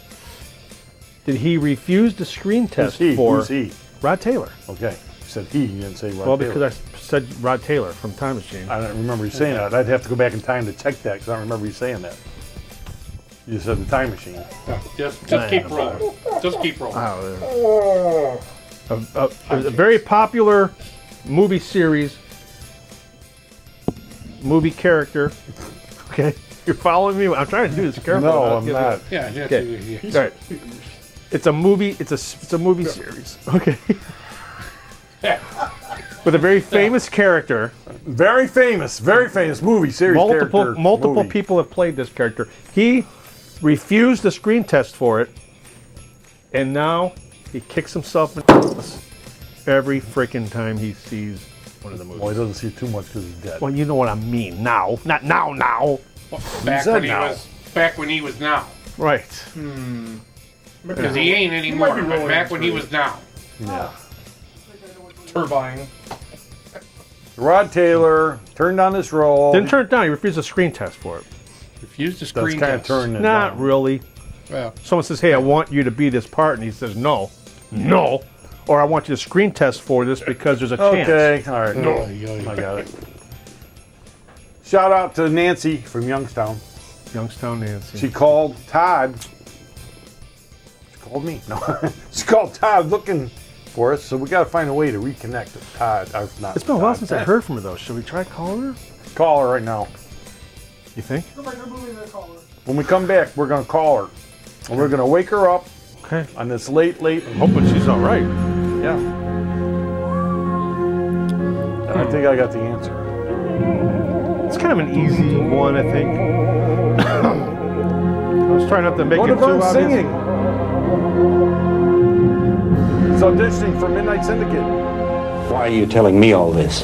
did he refuse the screen test for? Who's he? Rod Taylor. Okay. You said he. You didn't say Rod Well, Taylor. because I said Rod Taylor from Time Machine. I don't remember you saying that. I'd have to go back in time to check that because I don't remember you saying that. You said the time machine. Just keep rolling. Just keep rolling. A very popular movie series, movie character. Okay, you're following me. I'm trying to do this carefully. No, I'm not. Yeah. Okay. All right. It's a movie. It's a movie series. Okay. With a very famous character. Very famous movie series character. Multiple movie. people have played this character. He refused the screen test for it, and now he kicks himself in the ass every freaking time he sees one of the movies. Well, he doesn't see too much because he's dead. Well, you know what I mean. Now, not now. Back said when he now. was. Back when he was now. Right. Because he ain't anymore. might be But rolling back when he into was now. Yeah. Turbine. Rod Taylor turned on this role. Didn't turn it down. He refused a screen test for it. Refused the That's screen kind of test. turning it Not down. really. Well, Someone says, "Hey, I want you to be this part," and he says, "No, no," or "I want you to screen test for this because there's a chance." Okay, all right. No. I got it. Shout out to Nancy from Youngstown. Youngstown Nancy. She called Todd. She called me? No. She called Todd looking for us, so we got to find a way to reconnect with Todd. It's been a while since I heard from her, though. Should we try calling her? Call her right now. You think? When we come back, we're going to call her. And we're going to wake her up Okay. on this late. I'm hoping she's all right. Yeah. And I think I got the answer. It's kind of an easy one, I think. I was trying not to make Go it to too Vern obvious. singing. He's auditioning for Midnight Syndicate. Why are you telling me all this?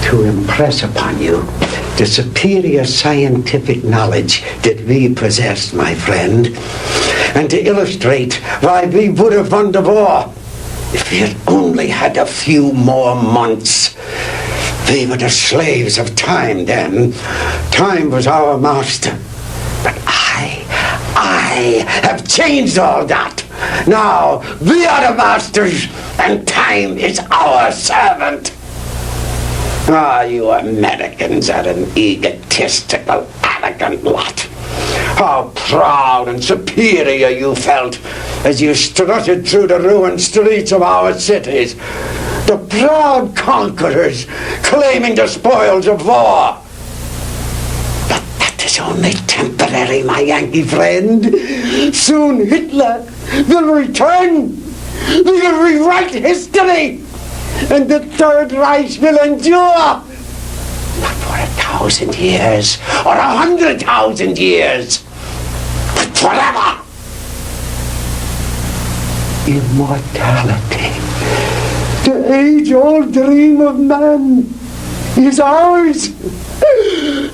To impress upon you the superior scientific knowledge that we possess, my friend, and to illustrate why we would have won the war if we had only had a few more months. We were the slaves of time then. Time was our master. But I have changed all that. Now we are the masters and time is our servant. Ah, you Americans are an egotistical, arrogant lot. How proud and superior you felt as you strutted through the ruined streets of our cities. The proud conquerors claiming the spoils of war. But that is only temporary, my Yankee friend. Soon Hitler will return. We will rewrite history. And the Third Reich will endure. Not for 1,000 years or 100,000 years, but forever. Immortality. The age-old dream of man is ours.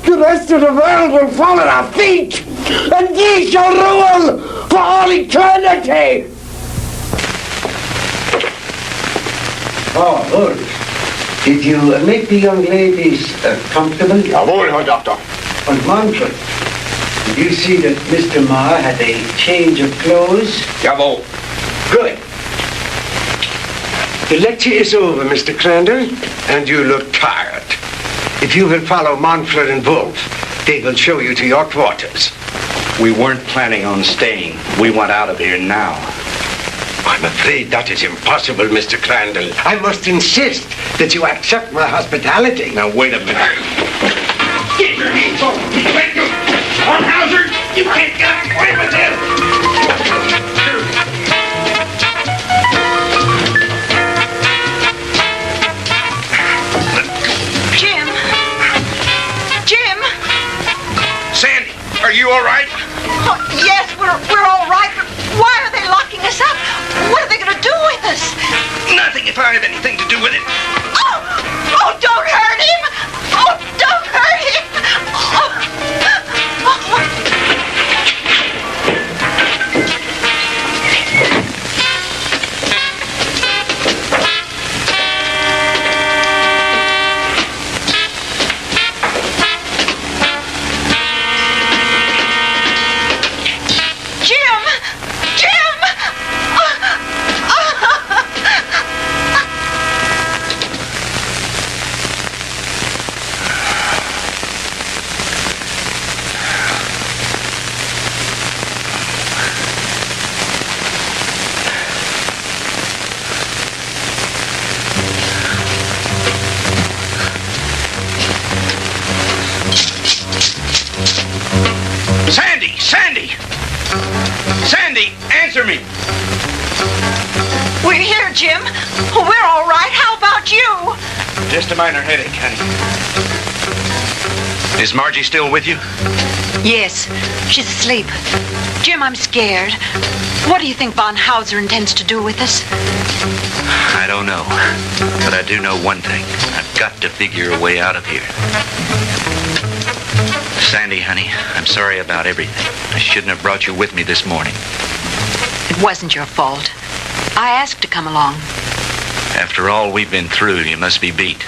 The rest of the world will fall at our feet, and ye shall rule for all eternity. Oh, good. Did you make the young ladies comfortable? Jawohl, Herr Doktor. And Manfred, did you see that Mr. Marr had a change of clothes? Jawohl. Good. The lecture is over, Mr. Crandall, and you look tired. If you will follow Manfred and Wolf, they will show you to your quarters. We weren't planning on staying. We want out of here now. I'm afraid that is impossible, Mr. Crandall. I must insist that you accept my hospitality. Now, wait a minute. Get your hands off me! Let go! Hornhauser, you can't get away with this! Jim! Jim! Sandy, are you all right? Oh, yes, we're all right, but why are they locking us up? What are they going to do with us? Nothing if I have anything to do with it. Oh, don't hurt him! Oh, don't hurt him! Sandy, answer me. We're here, Jim. We're all right. How about you? Just a minor headache, honey. Is Margie still with you? Yes, she's asleep. Jim, I'm scared. What do you think Von Hauser intends to do with us? I don't know. But I do know one thing. I've got to figure a way out of here. Sandy, honey, I'm sorry about everything. I shouldn't have brought you with me this morning. It wasn't your fault. I asked to come along. After all we've been through, you must be beat.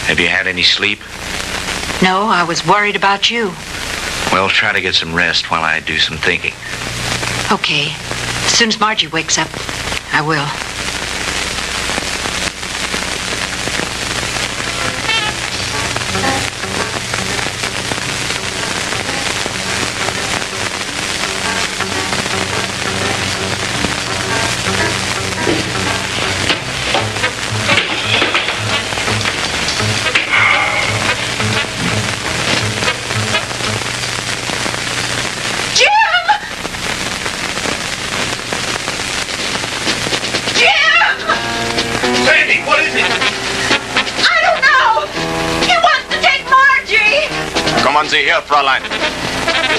Have you had any sleep? No, I was worried about you. Well, try to get some rest while I do some thinking. Okay. As soon as Margie wakes up, I will. Kommen Sie her, Fräulein.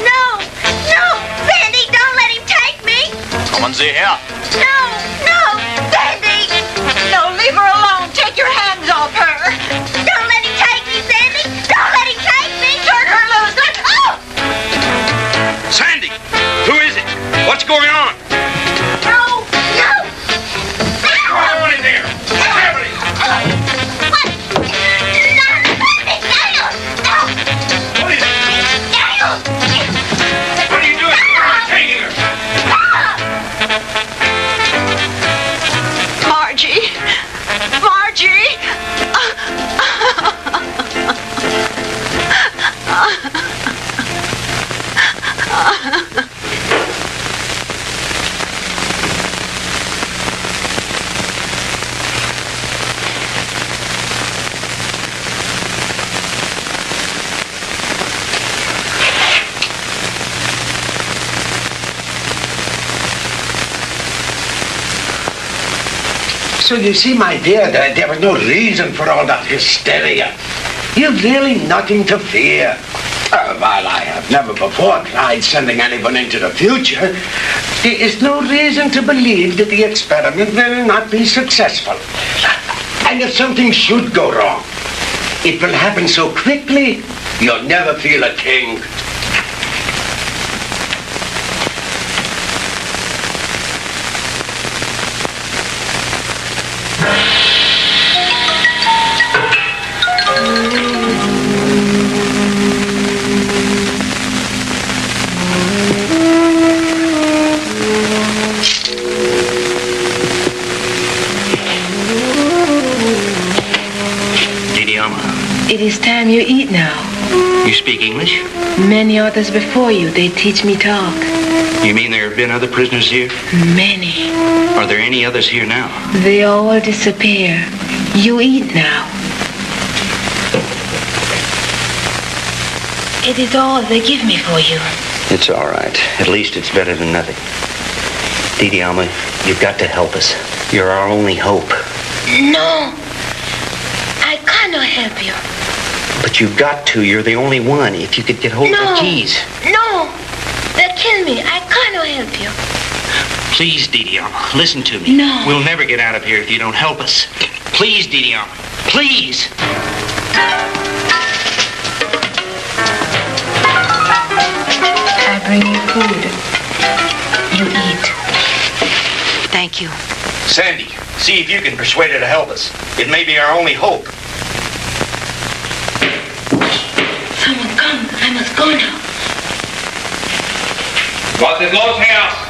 No! No! Sandy, don't let him take me! Kommen Sie her. No! No! Sandy! No, leave her alone. Take your hands off her. Don't let him take me, Sandy! Don't let him take me! Turn her loose. Oh! Sandy, who is it? What's going on? No! No! What's going on in there? What's happening? What are you doing? Where are you taking her? Margie. Margie. So you see, my dear, there was no reason for all that hysteria. You've really nothing to fear. While I have never before tried sending anyone into the future, there is no reason to believe that the experiment will not be successful. And if something should go wrong, it will happen so quickly, you'll never feel a thing. You speak English? Many others before you, they teach me talk. You mean there have been other prisoners here? Many. Are there any others here now? They all disappear. You eat now. It is all they give me for you. It's all right. At least it's better than nothing. Didi Alma, you've got to help us. You're our only hope. No. I cannot help you. But you've got to. You're the only one. If you could get hold of the keys. No. They'll kill me. I cannot help you. Please, Didi Alma, listen to me. No. We'll never get out of here if you don't help us. Please, Didi Alma. Please. I bring you food. You eat. Thank you. Sandy, see if you can persuade her to help us. It may be our only hope. Someone come. I must go now. Was ist los, Herr?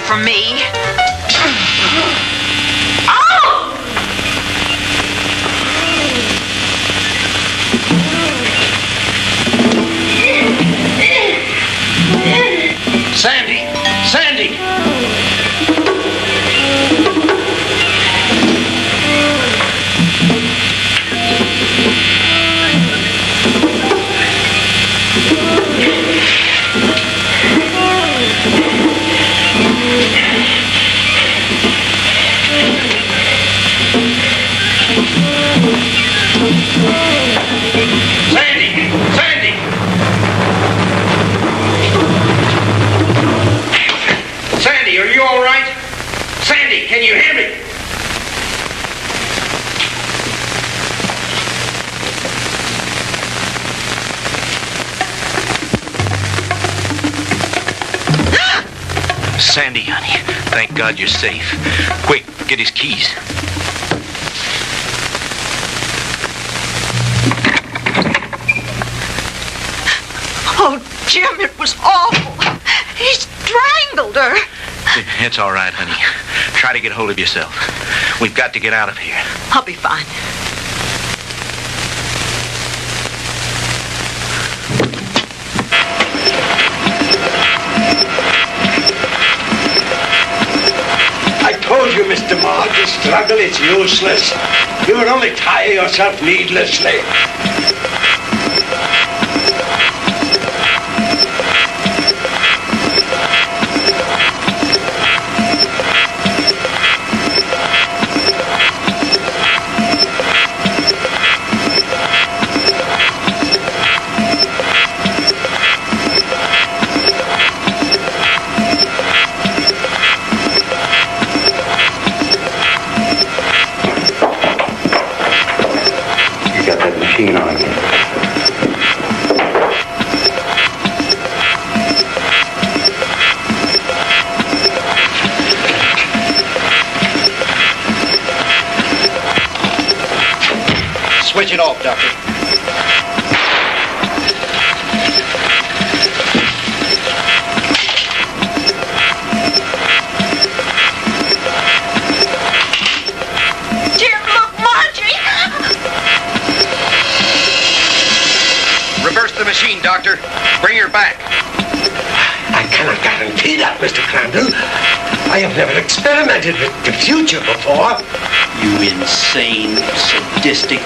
From me. Sandy! Sandy! Sandy! Sandy! Sandy, are you all right? Sandy, can you hear me? Sandy, honey, thank God you're safe. Quick, get his keys. Oh, Jim, it was awful. He strangled her. It's all right, honey. Try to get hold of yourself. We've got to get out of here. I'll be fine. I told you, Mr. Maud, the struggle is useless. You will only tire yourself needlessly. Machine on again. Switch it off, Doctor. Jim, look, Marjorie. Reverse the machine, Doctor. Bring her back. I cannot guarantee that, Mr. Crandall. I have never experimented with the future before. You insane, sadistic.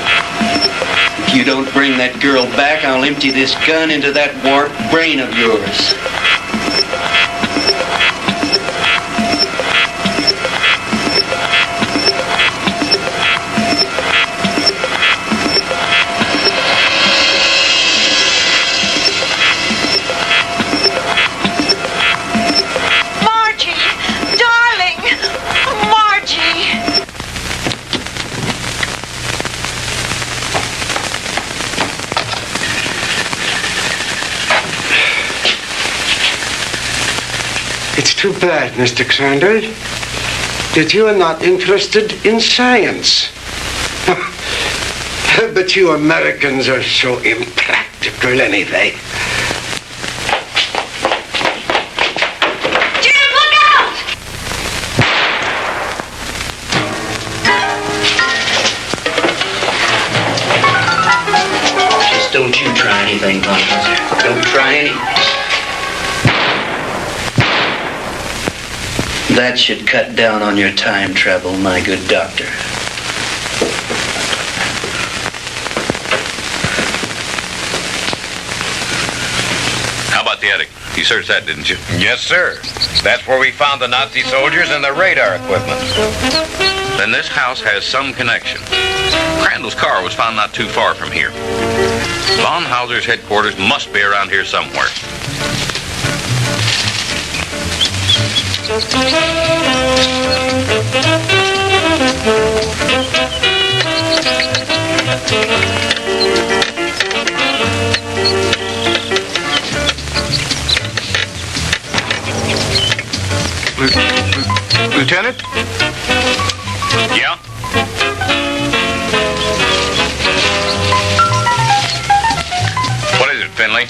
If you don't bring that girl back, I'll empty this gun into that warped brain of yours. Margie, darling. too bad, Mr. Crandall, that you are not interested in science. But you Americans are so impractical anyway. Jim, look out! Just don't you try anything, Von Hauser. Don't try anything. That should cut down on your time travel, my good doctor. How about the attic? You searched that, didn't you? Yes, sir. That's where we found the Nazi soldiers and the radar equipment. Then this house has some connection. Crandall's car was found not too far from here. Von Hauser's headquarters must be around here somewhere. Lieutenant? Yeah? What is it, Finley?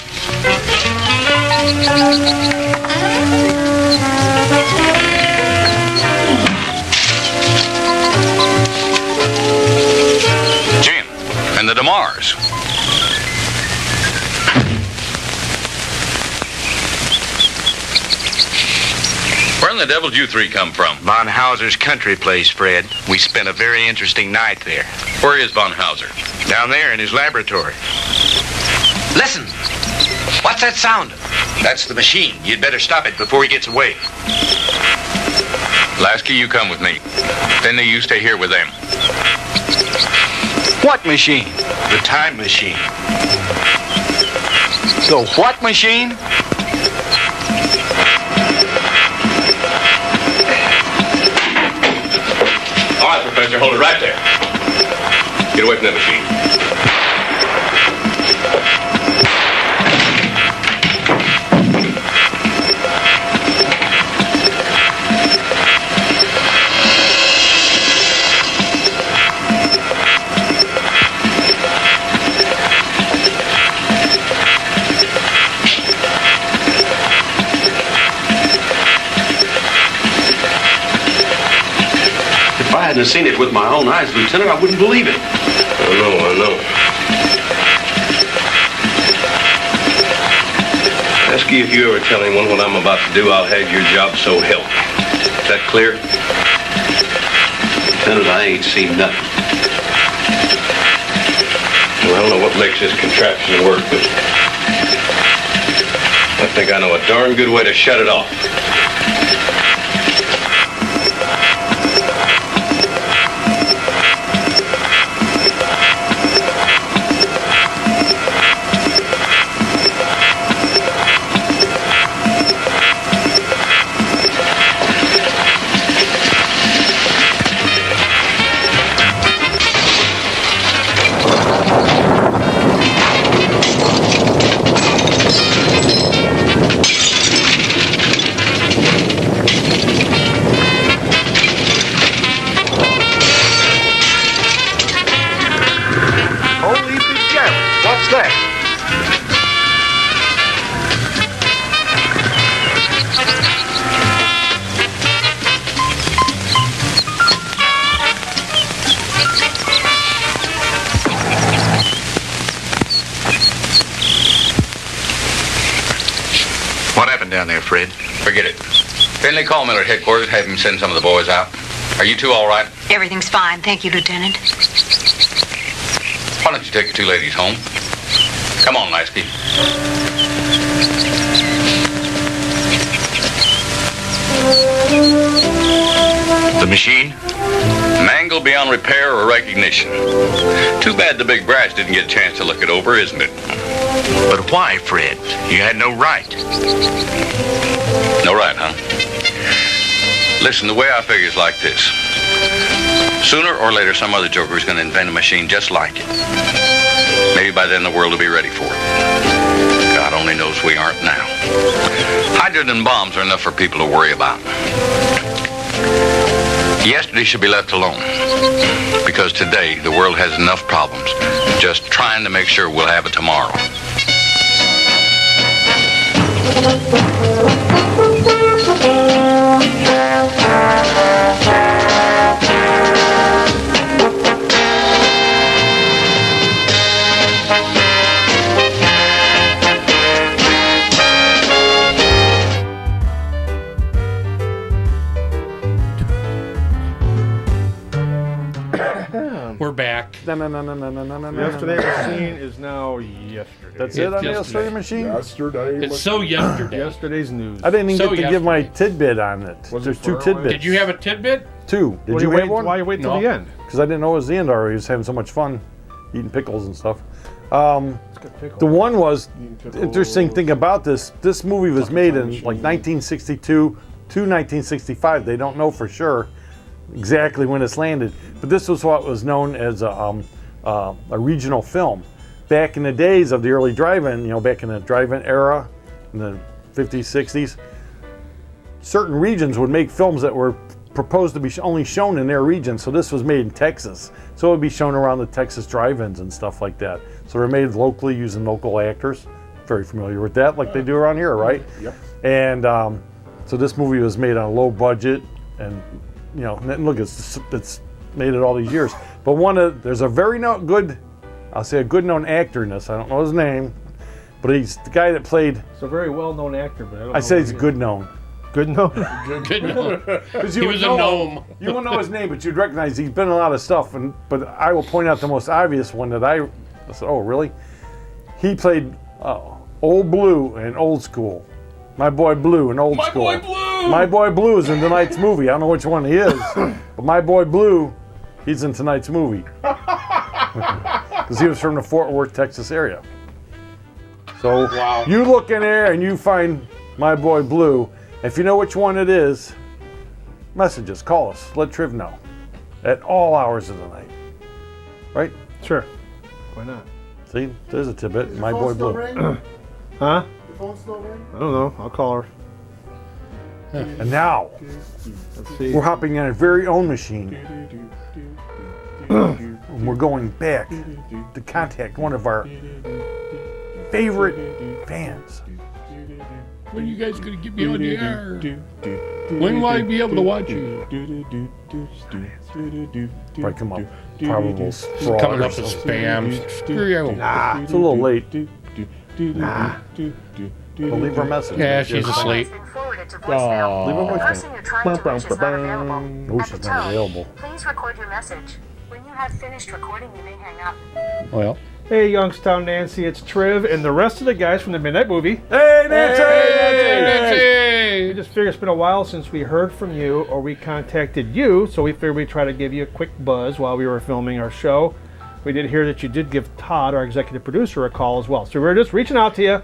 Jim, and the DeMars. Where in the devil did you three come from? Von Hauser's country place, Fred. We spent a very interesting night there. Where is Von Hauser? Down there in his laboratory. Listen. What's that sound? That's the machine. You'd better stop it before he gets away. Lasky, you come with me. Finley, you stay here with them. What machine? The time machine. The what machine? All right, Professor, hold it right there. Get away from that machine. If I hadn't seen it with my own eyes, Lieutenant, I wouldn't believe it. I know. Ask you if you ever tell anyone what I'm about to do, I'll have your job, so help me. Is that clear? Lieutenant, I ain't seen nothing. Well, I don't know what makes this contraption work, but I think I know a darn good way to shut it off. What happened down there, Fred? Forget it. Finley, call Miller at headquarters, have him send some of the boys out. Are you two all right? Everything's fine, thank you, Lieutenant. Why don't you take the two ladies home? Come on, Lasky. The machine? Mangled beyond repair or recognition. Too bad the big brass didn't get a chance to look it over, isn't it? But why, Fred? You had no right. No right, huh? Listen, the way I figure is like this. Sooner or later, some other joker is going to invent a machine just like it. Maybe by then the world will be ready for it. God, God only knows we aren't now. Hydrogen bombs are enough for people to worry about. Yesterday should be left alone, because today the world has enough problems just trying to make sure we'll have it tomorrow. We're back. Yesterday Machine is now yesterday. That's it on the Yesterday Machine? It's so yesterday. Yesterday's news. I didn't even So get to give my tidbit on it. Was There's it two far away? tidbits. Did you have a tidbit? Two. Did Why you you have wait- one? why you wait till the end? Because I didn't know it was the end already. I was having so much fun eating pickles and stuff. The one was, the interesting thing about this movie was made in like 1962 to 1965. They don't know for sure exactly when it's landed, but this was what was known as a regional film. Back in the days of the early drive-in, back in the drive-in era, in the 50s, 60s, certain regions would make films that were proposed to be only shown in their region. So this was made in Texas. So it would be shown around the Texas drive-ins and stuff like that. So they're made locally using local actors. Very familiar with that, like they do around here, right? Yep. And so this movie was made on a low budget, and and look, it's made it all these years. But there's a very good, I'll say a good known actor in this. I don't know his name, but he's the guy that played. It's a very well-known actor, but I don't know say who he's he is. good known. Good known? Good known. 'Cause He you would was a know gnome. You won't know his name, but you'd recognize he's been in a lot of stuff. But I will point out the most obvious one that I said, oh, really? He played Old Blue in Old School. My Boy Blue in Old School. My Boy Blue! My Boy Blue is in tonight's movie. I don't know which one he is, but My Boy Blue, he's in tonight's movie. Because he was from the Fort Worth, Texas area. So you look in there and you find My Boy Blue. If you know which one it is, message us, call us, let Triv know. At all hours of the night. Right? Sure. Why not? See, there's a tidbit. My Boy phone still Blue. ring? Huh? Your phone still ring? I don't know. I'll call her. And now, Let's see. we're hopping on our very own machine. And we're going back to contact one of our favorite fans. When are you guys going to get me on the air? When will I be able to watch you? Might come up probable fraud. Coming or up as something. spam. Screw you. Nah, it's a little late. Nah. Well, leave her a message. Yeah, she's asleep. Leave a voicemail. Oh, she's not available. Please record your message. When you have finished recording, you may hang up. Well. Hey, Youngstown Nancy, it's Triv and the rest of the guys from the Midnight Movie. Hey, Nancy! Nancy! We just figured it's been a while since we heard from you or we contacted you, so we figured we'd try to give you a quick buzz while we were filming our show. We did hear that you did give Todd, our executive producer, a call as well. So we're just reaching out to you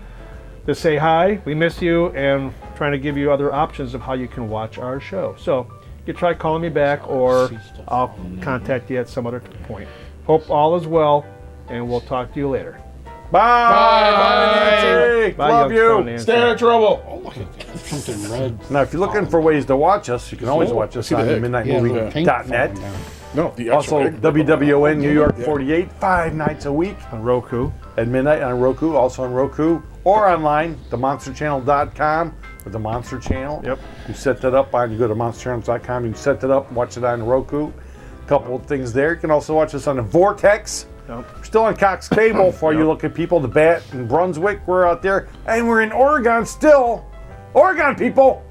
to say hi, we miss you, and trying to give you other options of how you can watch our show. So you can try calling me back, or I'll contact you at some other point. Hope all is well, and we'll talk to you later. Bye, Nancy. Bye, Love Youngstown you. Nancy. Stay out of trouble. Oh, look at that. Something red. Now, if you're looking for ways to watch us, you can always watch us see the on heck. midnightmovie.net. No, the Also, actual WWON New York 48, 5 nights a week. On Roku. At midnight on Roku, also on Roku. Or online, themonsterchannel.com or the Monster Channel. Yep. You set that up on, you go to monsterchannels.com, you set that up, watch it on Roku. A couple of things there. You can also watch us on the Vortex. Yep. We're still on Cox Cable for you looking people. The Bat in Brunswick, we're out there. And we're in Oregon still. Oregon, people!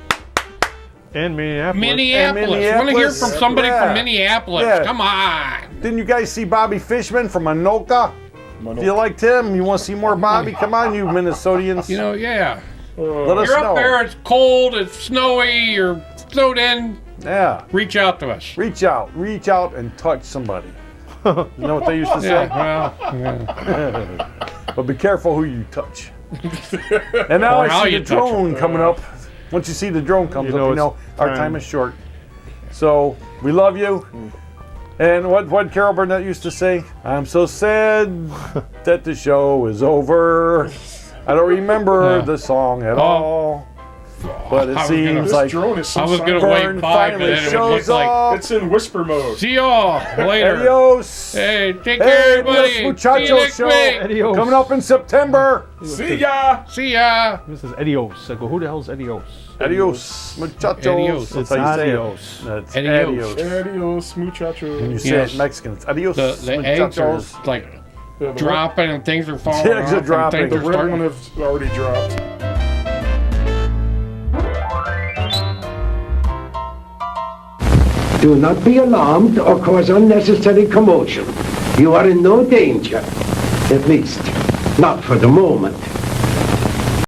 And Minneapolis. Minneapolis. Want to hear from somebody Yeah. from Minneapolis. Yeah. Come on. Didn't you guys see Bobby Fishman from Anoka? If you liked him, you want to see more Bobby? Come on, you Minnesotians. You know, yeah. Let us You're know. up there, it's cold, it's snowy, you're snowed in. Yeah. Reach out to us. Reach out and touch somebody. You know what they used to say? Yeah, well, yeah. But be careful who you touch. And now Or how I see you the touch drone coming up. Once you see the drone comes up, you know our time is short. So we love you. And what Carol Burnett used to say? I'm so sad that the show is over. I don't remember the song at all. But it seems like drone is so I was gonna silent. wait 5, but then it would look like It's in whisper mode. see y'all later. Adios. Hey, take Hey, care, everybody. Adios Muchachos See you next show week. Adios. coming up in September. See ya. See ya. This is Adios. I go, who the hell's Adios? Adios, muchachos. Adios. That's It's how you say it. adios. That's Adios. adios. Adios, muchacho. When you say Yes. it in Mexican, it's adios. The eggs are muchachos. like Yeah, the dropping and things are falling The eggs are off. dropping. And The things are red one starting. have already dropped. Do not be alarmed or cause unnecessary commotion. You are in no danger. At least, not for the moment.